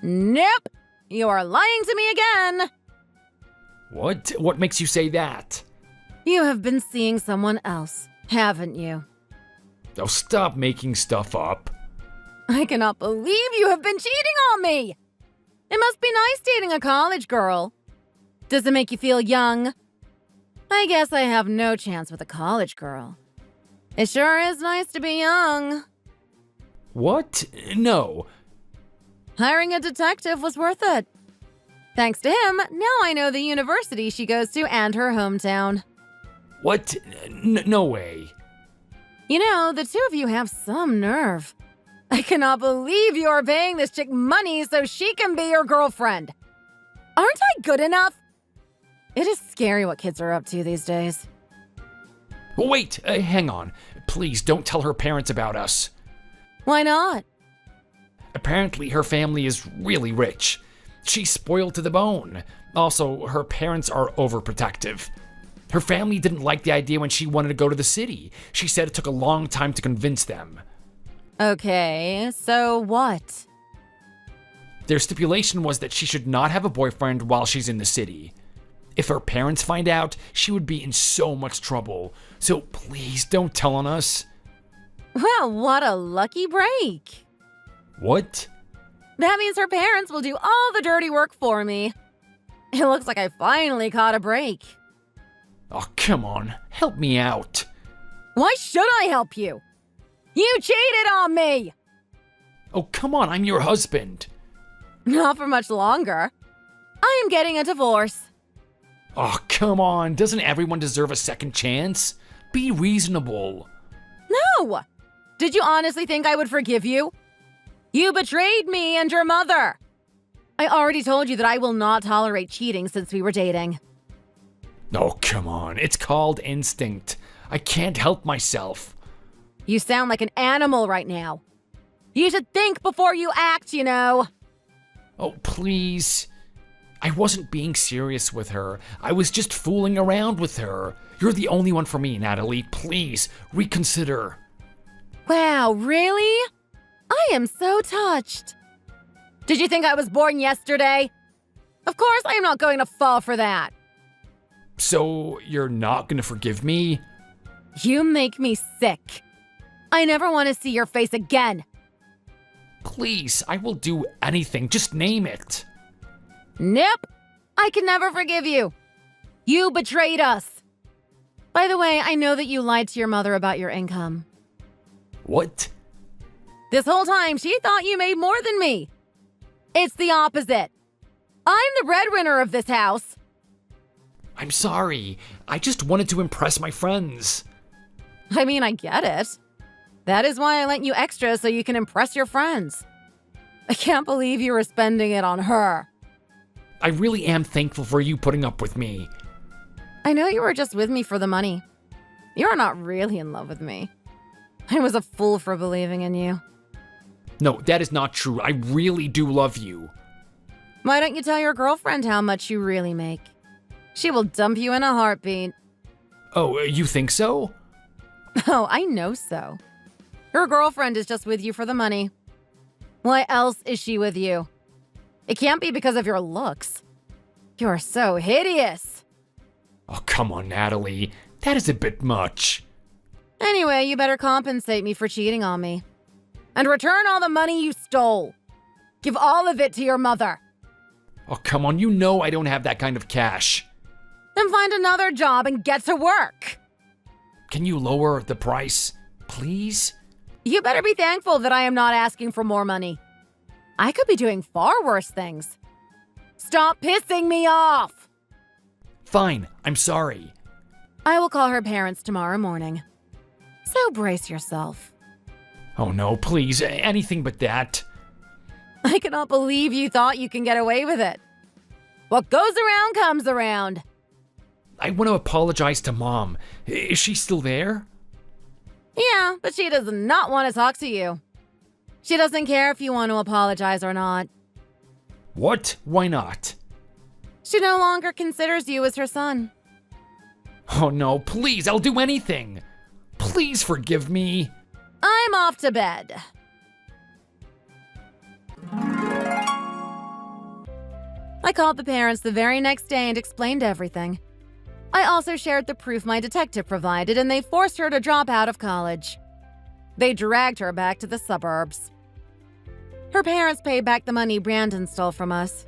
Nope. You are lying to me again. What? What makes you say that? You have been seeing someone else, haven't you? Oh, stop making stuff up. I cannot believe you have been cheating on me. It must be nice dating a college girl. Does it make you feel young? I guess I have no chance with a college girl. It sure is nice to be young. What? No. Hiring a detective was worth it. Thanks to him, now I know the university she goes to and her hometown. What? No way. You know, the two of you have some nerve. I cannot believe you are paying this chick money so she can be your girlfriend. Aren't I good enough? It is scary what kids are up to these days. Wait, hang on. Please don't tell her parents about us. Why not? Apparently, her family is really rich. She's spoiled to the bone. Also, her parents are overprotective. Her family didn't like the idea when she wanted to go to the city. She said it took a long time to convince them. Okay, so what? Their stipulation was that she should not have a boyfriend while she's in the city. If her parents find out, she would be in so much trouble. So please don't tell on us. Well, what a lucky break. What? That means her parents will do all the dirty work for me. It looks like I finally caught a break. Oh, come on. Help me out. Why should I help you? You cheated on me! Oh, come on. I'm your husband. Not for much longer. I am getting a divorce. Oh, come on. Doesn't everyone deserve a second chance? Be reasonable. No! Did you honestly think I would forgive you? You betrayed me and your mother. I already told you that I will not tolerate cheating since we were dating. Oh, come on. It's called instinct. I can't help myself. You sound like an animal right now. You should think before you act, you know. Oh, please. I wasn't being serious with her. I was just fooling around with her. You're the only one for me, Natalie. Please, reconsider. Wow, really? I am so touched. Did you think I was born yesterday? Of course I am not going to fall for that. So, you're not gonna forgive me? You make me sick. I never want to see your face again. Please, I will do anything. Just name it. Nope. I can never forgive you. You betrayed us. By the way, I know that you lied to your mother about your income. What? This whole time, she thought you made more than me. It's the opposite. I'm the breadwinner of this house. I'm sorry. I just wanted to impress my friends. I mean, I get it. That is why I lent you extra so you can impress your friends. I can't believe you were spending it on her. I really am thankful for you putting up with me. I know you were just with me for the money. You're not really in love with me. I was a fool for believing in you. No, that is not true. I really do love you. Why don't you tell your girlfriend how much you really make? She will dump you in a heartbeat. Oh, you think so? Oh, I know so. Your girlfriend is just with you for the money. Why else is she with you? It can't be because of your looks. You're so hideous. Oh, come on, Natalie. That is a bit much. Anyway, you better compensate me for cheating on me. And return all the money you stole. Give all of it to your mother. Oh, come on. You know I don't have that kind of cash. Then find another job and get to work. Can you lower the price, please? You better be thankful that I am not asking for more money. I could be doing far worse things. Stop pissing me off! Fine, I'm sorry. I will call her parents tomorrow morning. So brace yourself. Oh no, please, anything but that. I cannot believe you thought you can get away with it. What goes around comes around. I want to apologize to Mom. Is she still there? Yeah, but she does not want to talk to you. She doesn't care if you want to apologize or not. What? Why not? She no longer considers you as her son. Oh no, please, I'll do anything. Please forgive me. I'm off to bed. I called the parents the very next day and explained everything. I also shared the proof my detective provided, and they forced her to drop out of college. They dragged her back to the suburbs. Her parents paid back the money Brandon stole from us.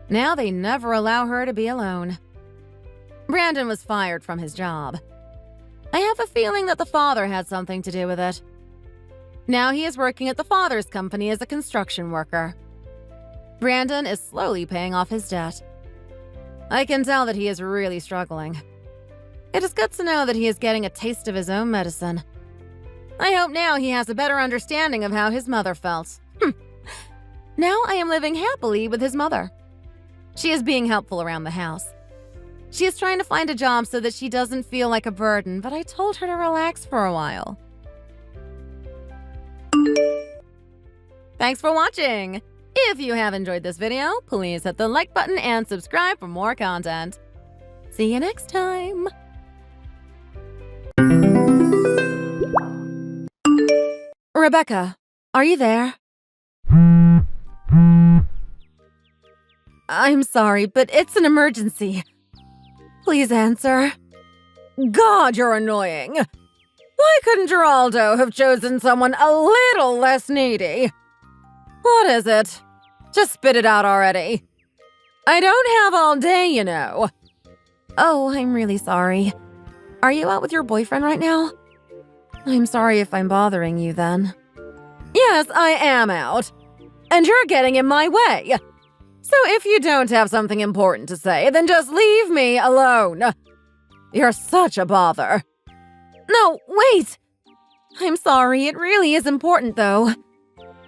Now they never allow her to be alone. Brandon was fired from his job. I have a feeling that the father had something to do with it. Now he is working at the father's company as a construction worker. Brandon is slowly paying off his debt. I can tell that he is really struggling. It is good to know that he is getting a taste of his own medicine. I hope now he has a better understanding of how his mother felt. Now I am living happily with his mother. She is being helpful around the house. She is trying to find a job so that she doesn't feel like a burden, but I told her to relax for a while. Thanks for watching! If you have enjoyed this video, please hit the like button and subscribe for more content. See you next time! Rebecca, are you there? I'm sorry, but it's an emergency. Please answer. God, you're annoying. Why couldn't Geraldo have chosen someone a little less needy? What is it? Just spit it out already. I don't have all day, you know. Oh, I'm really sorry. Are you out with your boyfriend right now? I'm sorry if I'm bothering you then. Yes, I am out. And you're getting in my way. So if you don't have something important to say, then just leave me alone. You're such a bother. No, wait. I'm sorry, it really is important though.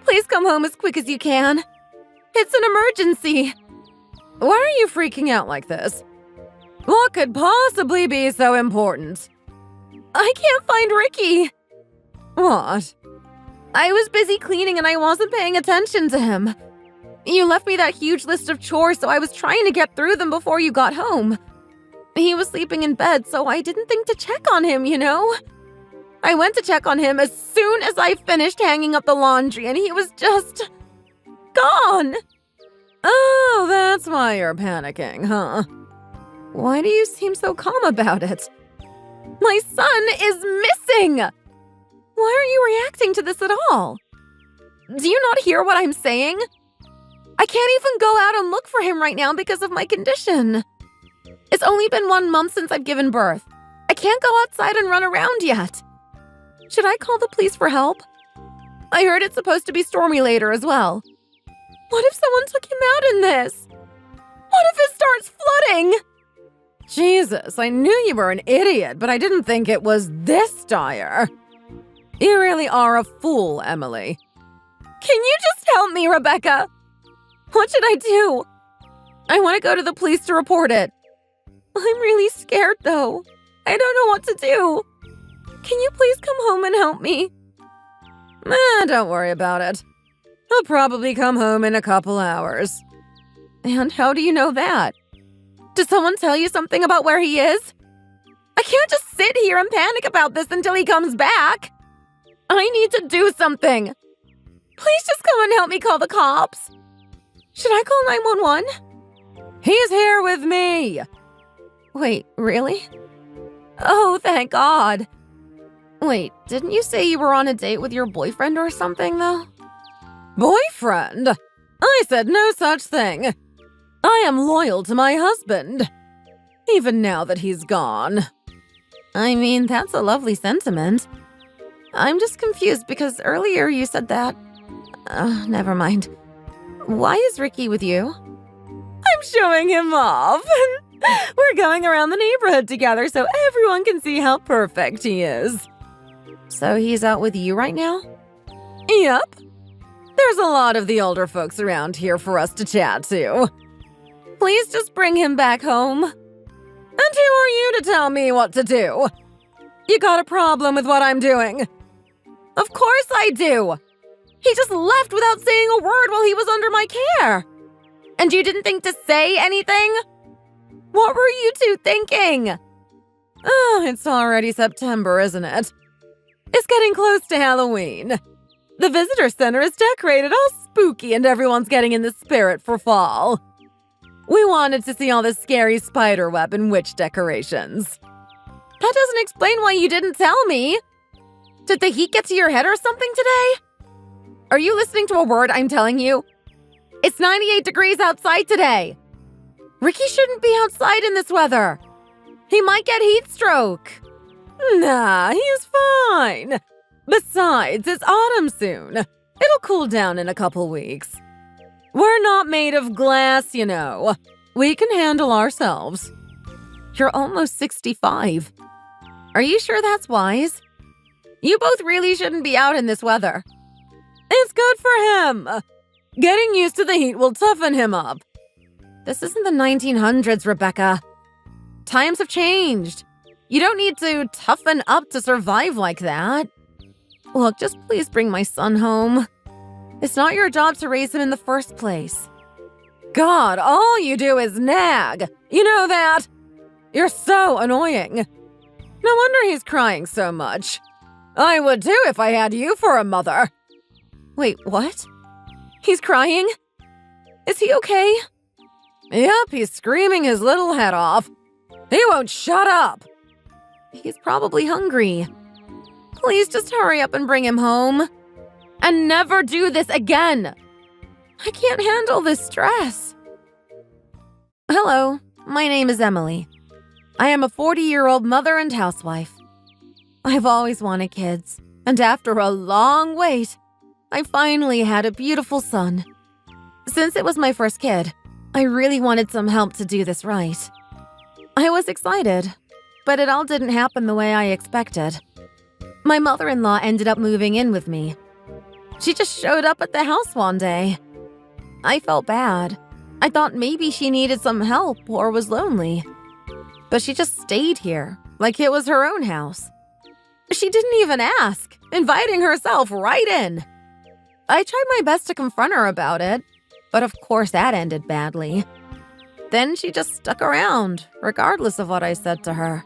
Please come home as quick as you can. It's an emergency. Why are you freaking out like this? What could possibly be so important? I can't find Ricky. What? I was busy cleaning and I wasn't paying attention to him. You left me that huge list of chores, so I was trying to get through them before you got home. He was sleeping in bed, so I didn't think to check on him, you know? I went to check on him as soon as I finished hanging up the laundry, and he was just gone. Oh, that's why you're panicking, huh? Why do you seem so calm about it? My son is missing! Why are you reacting to this at all? Do you not hear what I'm saying? I can't even go out and look for him right now because of my condition. It's only been 1 month since I've given birth. I can't go outside and run around yet. Should I call the police for help? I heard it's supposed to be stormy later as well. What if someone took him out in this? What if it starts flooding? Jesus, I knew you were an idiot, but I didn't think it was this dire. You really are a fool, Emily. Can you just help me, Rebecca? What should I do? I want to go to the police to report it. I'm really scared, though. I don't know what to do. Can you please come home and help me? Don't worry about it. He'll probably come home in a couple hours. And how do you know that? Did someone tell you something about where he is? I can't just sit here and panic about this until he comes back. I need to do something. Please just come and help me call the cops. Should I call 911? He's here with me. Wait, really? Oh, thank God. Wait, didn't you say you were on a date with your boyfriend or something, though? Boyfriend? I said no such thing. I am loyal to my husband, even now that he's gone. I mean, that's a lovely sentiment. I'm just confused because earlier you said that. Never mind. Why is Ricky with you? I'm showing him off. We're going around the neighborhood together so everyone can see how perfect he is. So he's out with you right now? Yep. There's a lot of the older folks around here for us to chat to. Please just bring him back home. And who are you to tell me what to do? You got a problem with what I'm doing? Of course I do. He just left without saying a word while he was under my care. And you didn't think to say anything? What were you two thinking? Oh, it's already September, isn't it? It's getting close to Halloween. The visitor center is decorated all spooky and everyone's getting in the spirit for fall. We wanted to see all the scary spiderweb and witch decorations. That doesn't explain why you didn't tell me. Did the heat get to your head or something today? Are you listening to a word I'm telling you? It's 98 degrees outside today. Ricky shouldn't be outside in this weather. He might get heat stroke. Nah, he's fine. Besides, it's autumn soon. It'll cool down in a couple weeks. We're not made of glass, you know. We can handle ourselves. You're almost 65. Are you sure that's wise? You both really shouldn't be out in this weather. It's good for him. Getting used to the heat will toughen him up. This isn't the 1900s, Rebecca. Times have changed. You don't need to toughen up to survive like that. Look, just please bring my son home. It's not your job to raise him in the first place. God, all you do is nag. You know that? You're so annoying. No wonder he's crying so much. I would too if I had you for a mother. Wait, what? He's crying? Is he okay? Yep, he's screaming his little head off. He won't shut up. He's probably hungry. Please just hurry up and bring him home. And never do this again. I can't handle this stress. Hello, my name is Emily. I am a 40-year-old mother and housewife. I've always wanted kids, and after a long wait, I finally had a beautiful son. Since it was my first kid, I really wanted some help to do this right. I was excited, but it all didn't happen the way I expected. My mother-in-law ended up moving in with me. She just showed up at the house one day. I felt bad. I thought maybe she needed some help or was lonely. But she just stayed here, like it was her own house. She didn't even ask, inviting herself right in. I tried my best to confront her about it, but of course that ended badly. Then she just stuck around, regardless of what I said to her.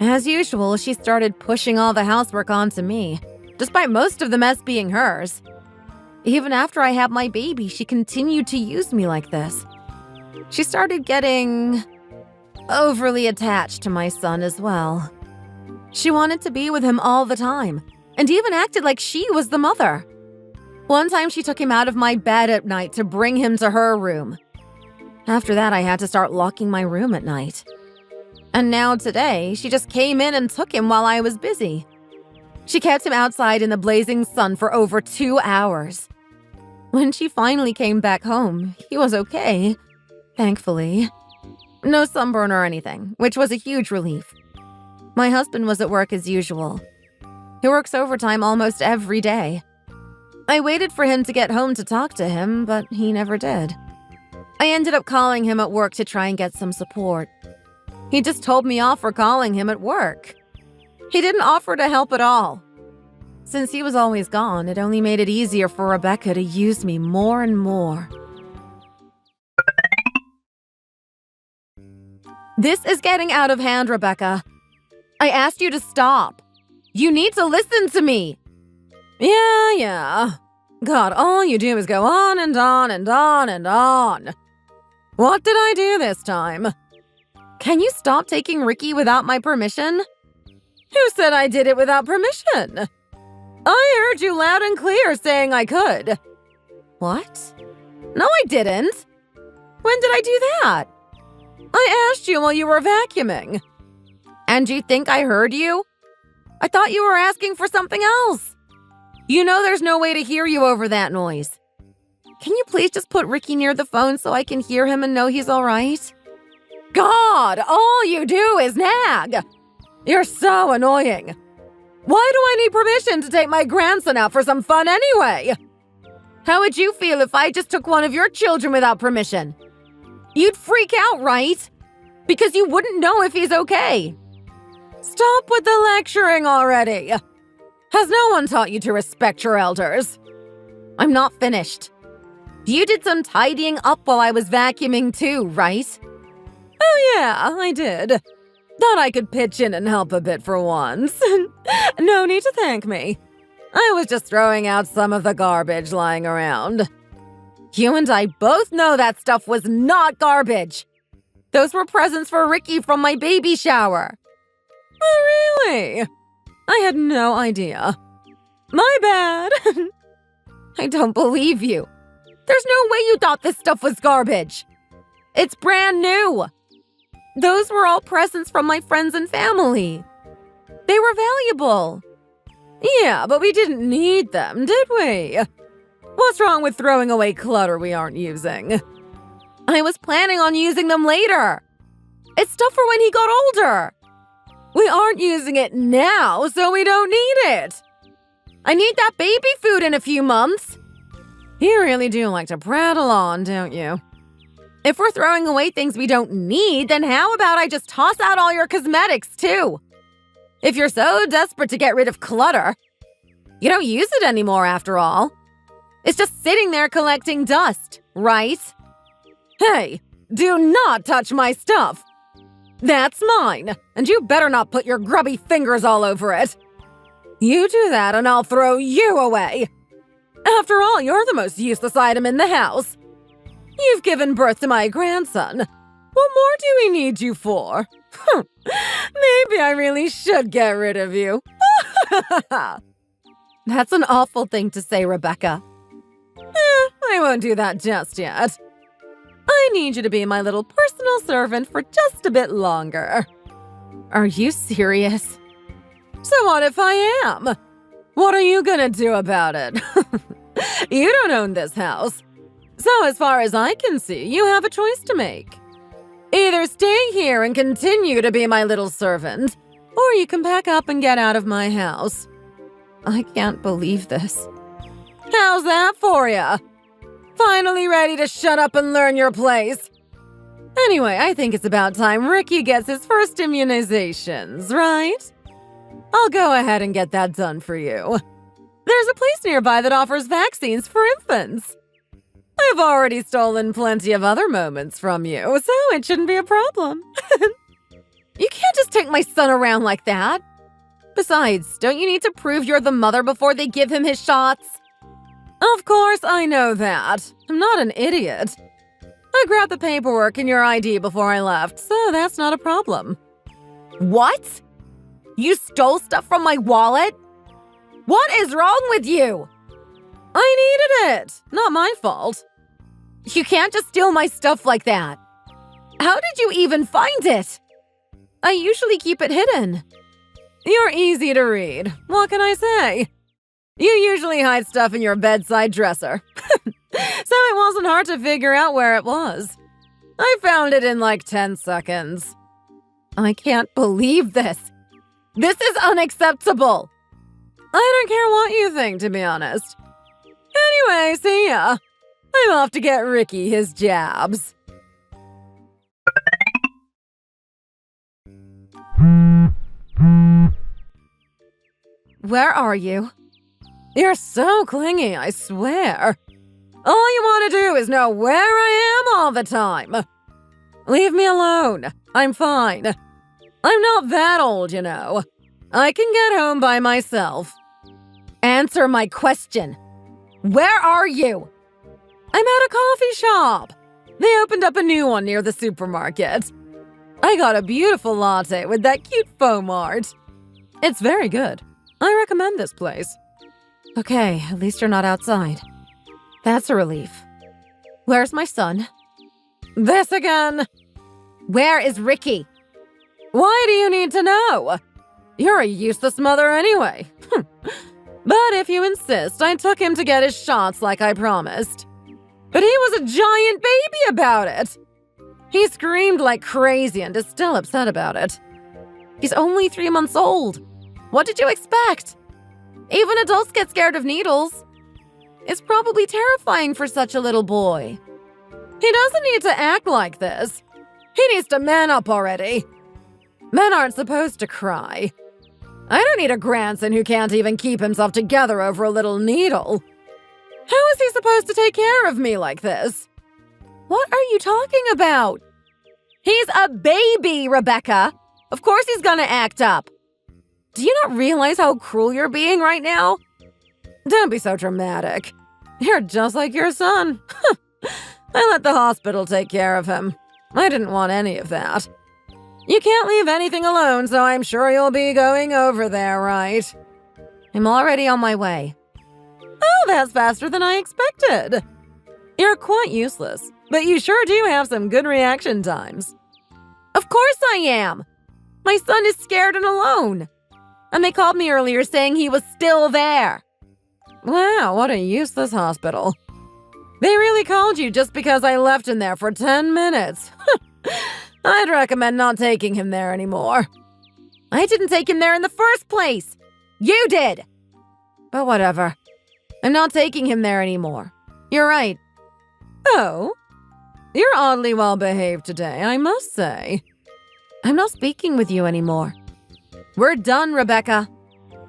As usual, she started pushing all the housework onto me, despite most of the mess being hers. Even after I had my baby, she continued to use me like this. She started getting overly attached to my son as well. She wanted to be with him all the time, and even acted like she was the mother. One time she took him out of my bed at night to bring him to her room. After that, I had to start locking my room at night. And now today, she just came in and took him while I was busy. She kept him outside in the blazing sun for over 2 hours. When she finally came back home, he was okay, thankfully. No sunburn or anything, which was a huge relief. My husband was at work as usual. He works overtime almost every day. I waited for him to get home to talk to him, but he never did. I ended up calling him at work to try and get some support. He just told me off for calling him at work. He didn't offer to help at all. Since he was always gone, it only made it easier for Rebecca to use me more and more. This is getting out of hand, Rebecca. I asked you to stop. You need to listen to me. Yeah. God, all you do is go on and on and on and on. What did I do this time? Can you stop taking Ricky without my permission? Who said I did it without permission? I heard you loud and clear saying I could. What? No, I didn't. When did I do that? I asked you while you were vacuuming. And you think I heard you? I thought you were asking for something else. You know there's no way to hear you over that noise. Can you please just put Ricky near the phone so I can hear him and know he's all right? God, all you do is nag. You're so annoying. Why do I need permission to take my grandson out for some fun anyway? How would you feel if I just took one of your children without permission? You'd freak out, right? Because you wouldn't know if he's okay. Stop with the lecturing already. Has no one taught you to respect your elders? I'm not finished. You did some tidying up while I was vacuuming too, right? Oh yeah, I did. Thought I could pitch in and help a bit for once. No need to thank me. I was just throwing out some of the garbage lying around. You and I both know that stuff was not garbage. Those were presents for Ricky from my baby shower. Oh, really? I had no idea. My bad. I don't believe you. There's no way you thought this stuff was garbage. It's brand new. Those were all presents from my friends and family. They were valuable. Yeah, but we didn't need them, did we? What's wrong with throwing away clutter we aren't using? I was planning on using them later. It's stuff for when he got older. We aren't using it now, so we don't need it. I need that baby food in a few months. You really do like to prattle on, don't you? If we're throwing away things we don't need, then how about I just toss out all your cosmetics, too? If you're so desperate to get rid of clutter, you don't use it anymore after all. It's just sitting there collecting dust, right? Hey, do not touch my stuff. That's mine, and you better not put your grubby fingers all over it. You do that and I'll throw you away. After all, you're the most useless item in the house. You've given birth to my grandson. What more do we need you for? Maybe I really should get rid of you. That's an awful thing to say, Rebecca. I won't do that just yet. I need you to be my little personal servant for just a bit longer. Are you serious? So what if I am? What are you gonna do about it? You don't own this house. So as far as I can see, you have a choice to make. Either stay here and continue to be my little servant, or you can pack up and get out of my house. I can't believe this. How's that for ya? Finally ready to shut up and learn your place? Anyway, I think it's about time Ricky gets his first immunizations, right? I'll go ahead and get that done for you. There's a place nearby that offers vaccines for infants. I've already stolen plenty of other moments from you, so it shouldn't be a problem. You can't just take my son around like that. Besides, don't you need to prove you're the mother before they give him his shots? Of course I know that. I'm not an idiot. I grabbed the paperwork and your ID before I left, so that's not a problem. What? You stole stuff from my wallet? What is wrong with you? I needed it. Not my fault. You can't just steal my stuff like that. How did you even find it? I usually keep it hidden. You're easy to read. What can I say? You usually hide stuff in your bedside dresser. So it wasn't hard to figure out where it was. I found it in like 10 seconds. I can't believe this. This is unacceptable. I don't care what you think, to be honest. Anyway, see ya. I'm off to get Ricky his jabs. Where are you? You're so clingy, I swear. All you want to do is know where I am all the time. Leave me alone. I'm fine. I'm not that old, you know. I can get home by myself. Answer my question. Where are you? I'm at a coffee shop. They opened up a new one near the supermarket. I got a beautiful latte with that cute foam art. It's very good. I recommend this place. Okay, at least you're not outside. That's a relief. Where's my son? This again. Where is Ricky? Why do you need to know? You're a useless mother anyway. But if you insist, I took him to get his shots like I promised. But he was a giant baby about it. He screamed like crazy and is still upset about it. He's only 3 months old. What did you expect? Even adults get scared of needles. It's probably terrifying for such a little boy. He doesn't need to act like this. He needs to man up already. Men aren't supposed to cry. I don't need a grandson who can't even keep himself together over a little needle. How is he supposed to take care of me like this? What are you talking about? He's a baby, Rebecca. Of course he's gonna act up. Do you not realize how cruel you're being right now? Don't be so dramatic. You're just like your son. I let the hospital take care of him. I didn't want any of that. You can't leave anything alone, so I'm sure you'll be going over there, right? I'm already on my way. Oh, that's faster than I expected. You're quite useless, but you sure do have some good reaction times. Of course I am. My son is scared and alone. And they called me earlier saying he was still there. Wow, what a useless hospital. They really called you just because I left him there for 10 minutes. I'd recommend not taking him there anymore. I didn't take him there in the first place. You did. But whatever. I'm not taking him there anymore. You're right. Oh, you're oddly well behaved today, I must say. I'm not speaking with you anymore. We're done, Rebecca.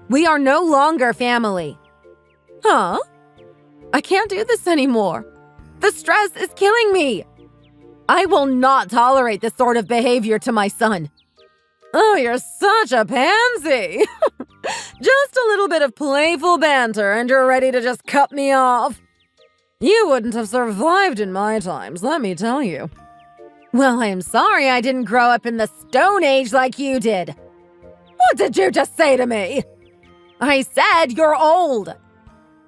We are no longer family. Huh? I can't do this anymore. The stress is killing me. I will not tolerate this sort of behavior to my son. Oh, you're such a pansy. Just a little bit of playful banter and you're ready to just cut me off. You wouldn't have survived in my times, let me tell you. Well, I'm sorry I didn't grow up in the Stone Age like you did. What did you just say to me? I said you're old.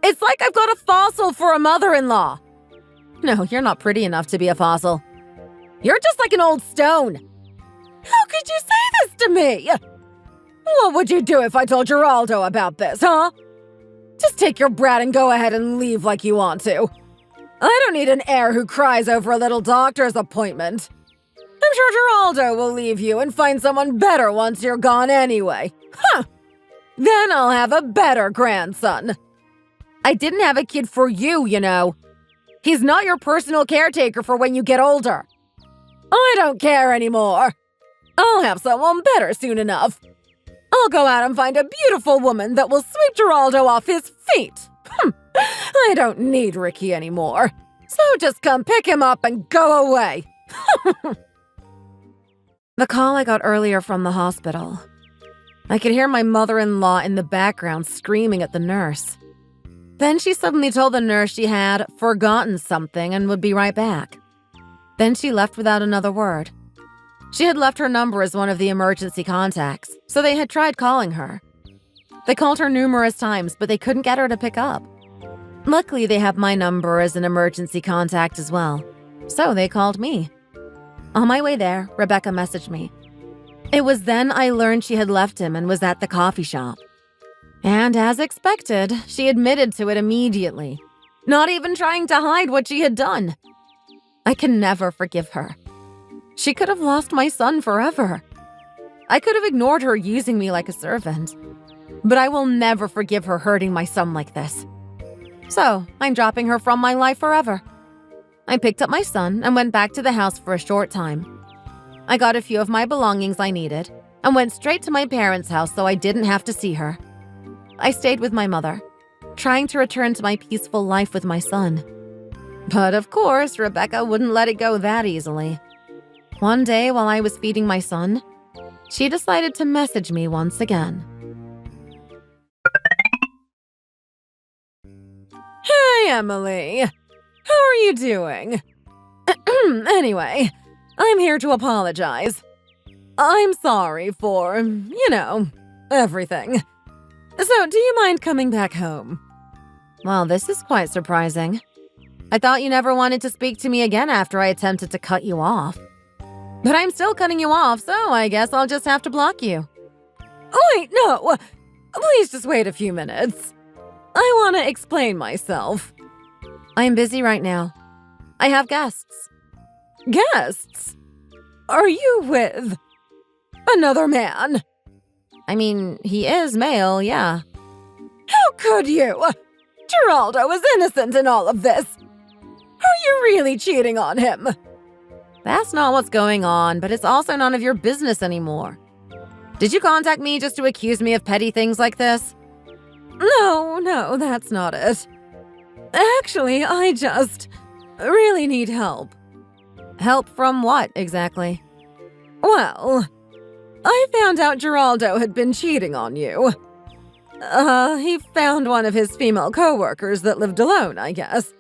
It's like I've got a fossil for a mother-in-law. No, you're not pretty enough to be a fossil. You're just like an old stone. How could you say this to me? What would you do if I told Geraldo about this, huh? Just take your brat and go ahead and leave like you want to. I don't need an heir who cries over a little doctor's appointment. I'm sure Geraldo will leave you and find someone better once you're gone anyway. Huh! Then I'll have a better grandson. I didn't have a kid for you, you know. He's not your personal caretaker for when you get older. I don't care anymore. I'll have someone better soon enough. I'll go out and find a beautiful woman that will sweep Geraldo off his feet. I don't need Ricky anymore. So just come pick him up and go away. The call I got earlier from the hospital. I could hear my mother-in-law in the background screaming at the nurse. Then she suddenly told the nurse she had forgotten something and would be right back. Then she left without another word. She had left her number as one of the emergency contacts, so they had tried calling her. They called her numerous times, but they couldn't get her to pick up. Luckily, they have my number as an emergency contact as well, so they called me. On my way there, Rebecca messaged me. It was then I learned she had left him and was at the coffee shop. And as expected, she admitted to it immediately, not even trying to hide what she had done. I can never forgive her. She could have lost my son forever. I could have ignored her using me like a servant. But I will never forgive her hurting my son like this. So, I'm dropping her from my life forever. I picked up my son and went back to the house for a short time. I got a few of my belongings I needed and went straight to my parents' house so I didn't have to see her. I stayed with my mother, trying to return to my peaceful life with my son. But of course, Rebecca wouldn't let it go that easily. One day while I was feeding my son, she decided to message me once again. Hey, Emily. How are you doing? Anyway, I'm here to apologize. I'm sorry for, everything. So, do you mind coming back home? Well, this is quite surprising. I thought you never wanted to speak to me again after I attempted to cut you off. But I'm still cutting you off, so I guess I'll just have to block you. Wait, no! Please just wait a few minutes. I want to explain myself. I'm busy right now. I have guests. Guests? Are you with another man? I mean, he is male, yeah. How could you? Geraldo is innocent in all of this. Are you really cheating on him? That's not what's going on, but it's also none of your business anymore. Did you contact me just to accuse me of petty things like this? No, that's not it. Actually, I just really need help. Help from what, exactly? Well, I found out Geraldo had been cheating on you. He found one of his female coworkers that lived alone, I guess.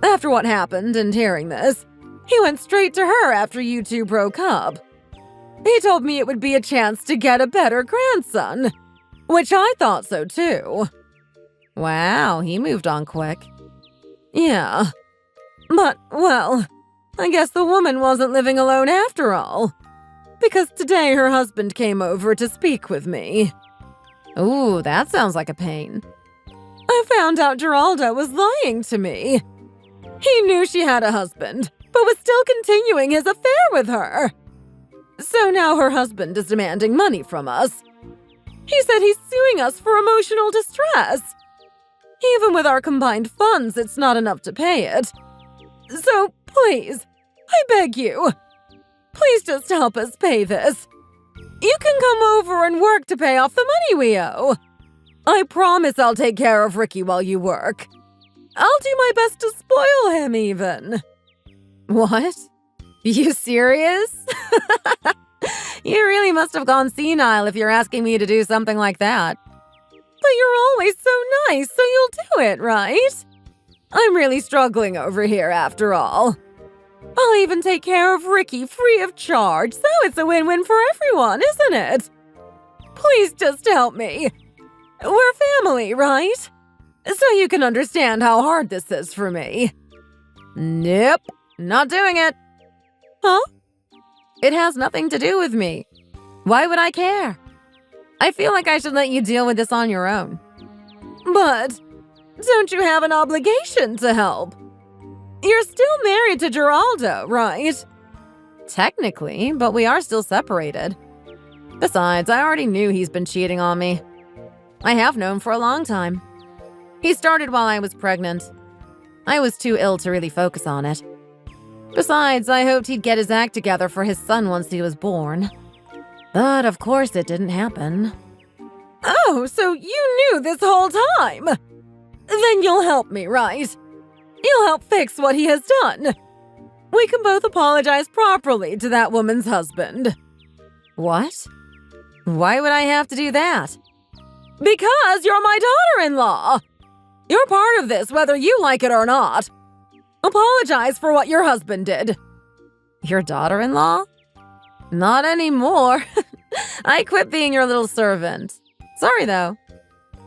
After what happened and hearing this, he went straight to her after you two broke up. He told me it would be a chance to get a better grandson, which I thought so too. Wow, he moved on quick. Yeah. But, well, I guess the woman wasn't living alone after all. Because today her husband came over to speak with me. Ooh, that sounds like a pain. I found out Geraldo was lying to me. He knew she had a husband, but was still continuing his affair with her. So now her husband is demanding money from us. He said he's suing us for emotional distress. Even with our combined funds, it's not enough to pay it. So please, I beg you, please just help us pay this. You can come over and work to pay off the money we owe. I promise I'll take care of Ricky while you work. I'll do my best to spoil him even. What? You serious? You really must have gone senile if you're asking me to do something like that. But you're always so nice, so you'll do it, right? I'm really struggling over here after all. I'll even take care of Ricky free of charge, so it's a win-win for everyone, isn't it? Please just help me. We're family, right? So you can understand how hard this is for me. Nope, not doing it. Huh? It has nothing to do with me. Why would I care? I feel like I should let you deal with this on your own. But don't you have an obligation to help? You're still married to Geraldo, right? Technically, but we are still separated. Besides, I already knew he's been cheating on me. I have known for a long time. He started while I was pregnant. I was too ill to really focus on it. Besides, I hoped he'd get his act together for his son once he was born. But of course it didn't happen. Oh, so you knew this whole time? Then you'll help me, right? You'll help fix what he has done. We can both apologize properly to that woman's husband. What? Why would I have to do that? Because you're my daughter-in-law. You're part of this, whether you like it or not. Apologize for what your husband did. Your daughter-in-law? Not anymore. I quit being your little servant. Sorry, though.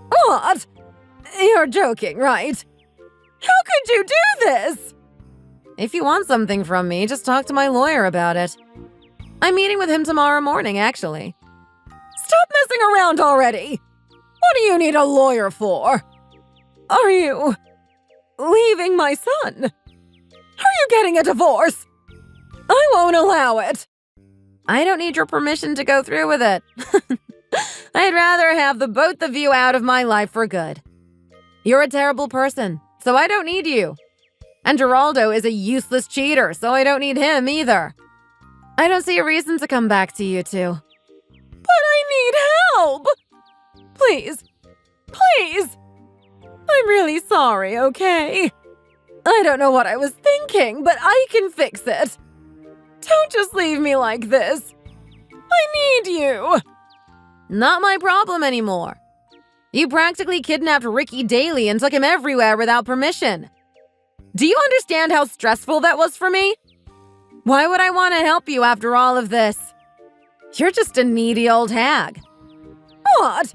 What? You're joking, right? How could you do this? If you want something from me, just talk to my lawyer about it. I'm meeting with him tomorrow morning, actually. Stop messing around already! What do you need a lawyer for? Are you leaving my son? Are you getting a divorce? I won't allow it. I don't need your permission to go through with it. I'd rather have the both of you out of my life for good. You're a terrible person, so I don't need you. And Geraldo is a useless cheater, so I don't need him either. I don't see a reason to come back to you two. But I need help! Please, please! I'm really sorry, okay? I don't know what I was thinking, but I can fix it. Don't just leave me like this. I need you. Not my problem anymore. You practically kidnapped Ricky daily and took him everywhere without permission. Do you understand how stressful that was for me? Why would I want to help you after all of this? You're just a needy old hag. What?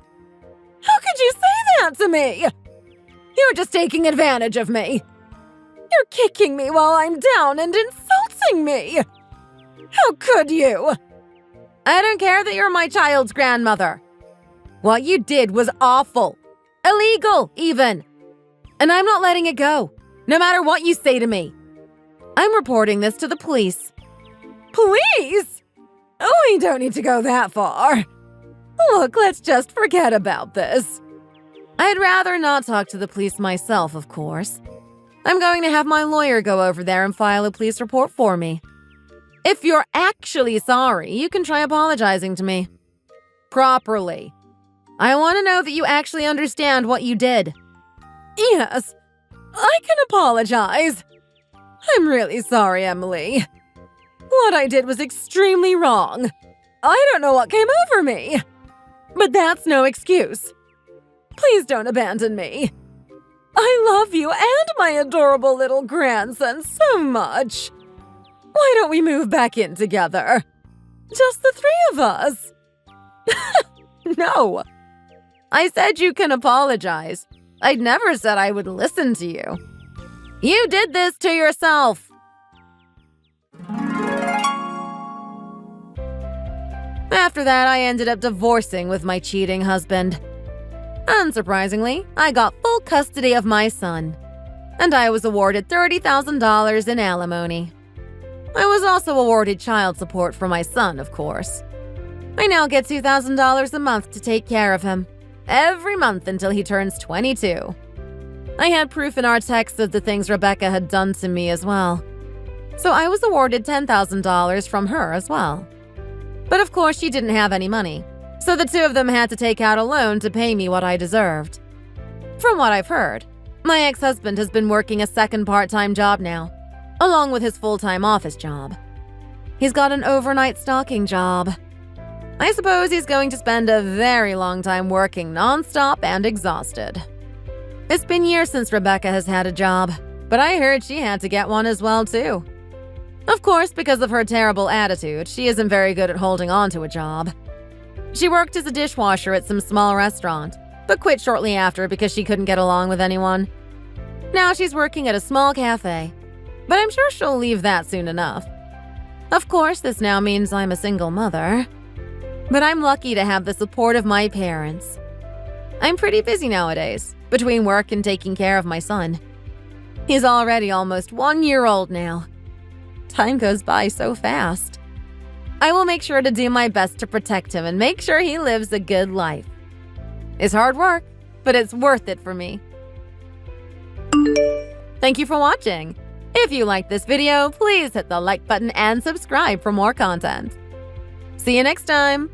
How could you say that to me? You're just taking advantage of me. You're kicking me while I'm down and insulting me. How could you? I don't care that you're my child's grandmother. What you did was awful. Illegal, even. And I'm not letting it go, no matter what you say to me. I'm reporting this to the police. Police? Oh, we don't need to go that far. Look, let's just forget about this. I'd rather not talk to the police myself, of course. I'm going to have my lawyer go over there and file a police report for me. If you're actually sorry, you can try apologizing to me. Properly. I want to know that you actually understand what you did. Yes, I can apologize. I'm really sorry, Emily. What I did was extremely wrong. I don't know what came over me. But that's no excuse. Please don't abandon me. I love you and my adorable little grandson so much. Why don't we move back in together? Just the three of us. No. I said you can apologize. I'd never said I would listen to you. You did this to yourself. After that, I ended up divorcing with my cheating husband. Unsurprisingly, I got full custody of my son, and I was awarded $30,000 in alimony. I was also awarded child support for my son, of course. I now get $2,000 a month to take care of him, every month until he turns 22. I had proof in our text of the things Rebecca had done to me as well, so I was awarded $10,000 from her as well. But of course, she didn't have any money, so the two of them had to take out a loan to pay me what I deserved. From what I've heard, my ex-husband has been working a second part-time job now, along with his full-time office job. He's got an overnight stalking job. I suppose he's going to spend a very long time working non-stop and exhausted. It's been years since Rebecca has had a job, but I heard she had to get one as well too. Of course, because of her terrible attitude, she isn't very good at holding on to a job. She worked as a dishwasher at some small restaurant, but quit shortly after because she couldn't get along with anyone. Now she's working at a small cafe, but I'm sure she'll leave that soon enough. Of course, this now means I'm a single mother, but I'm lucky to have the support of my parents. I'm pretty busy nowadays, between work and taking care of my son. He's already almost 1 year old now. Time goes by so fast. I will make sure to do my best to protect him and make sure he lives a good life. It's hard work, but it's worth it for me. Thank you for watching. If you liked this video, please hit the like button and subscribe for more content. See you next time!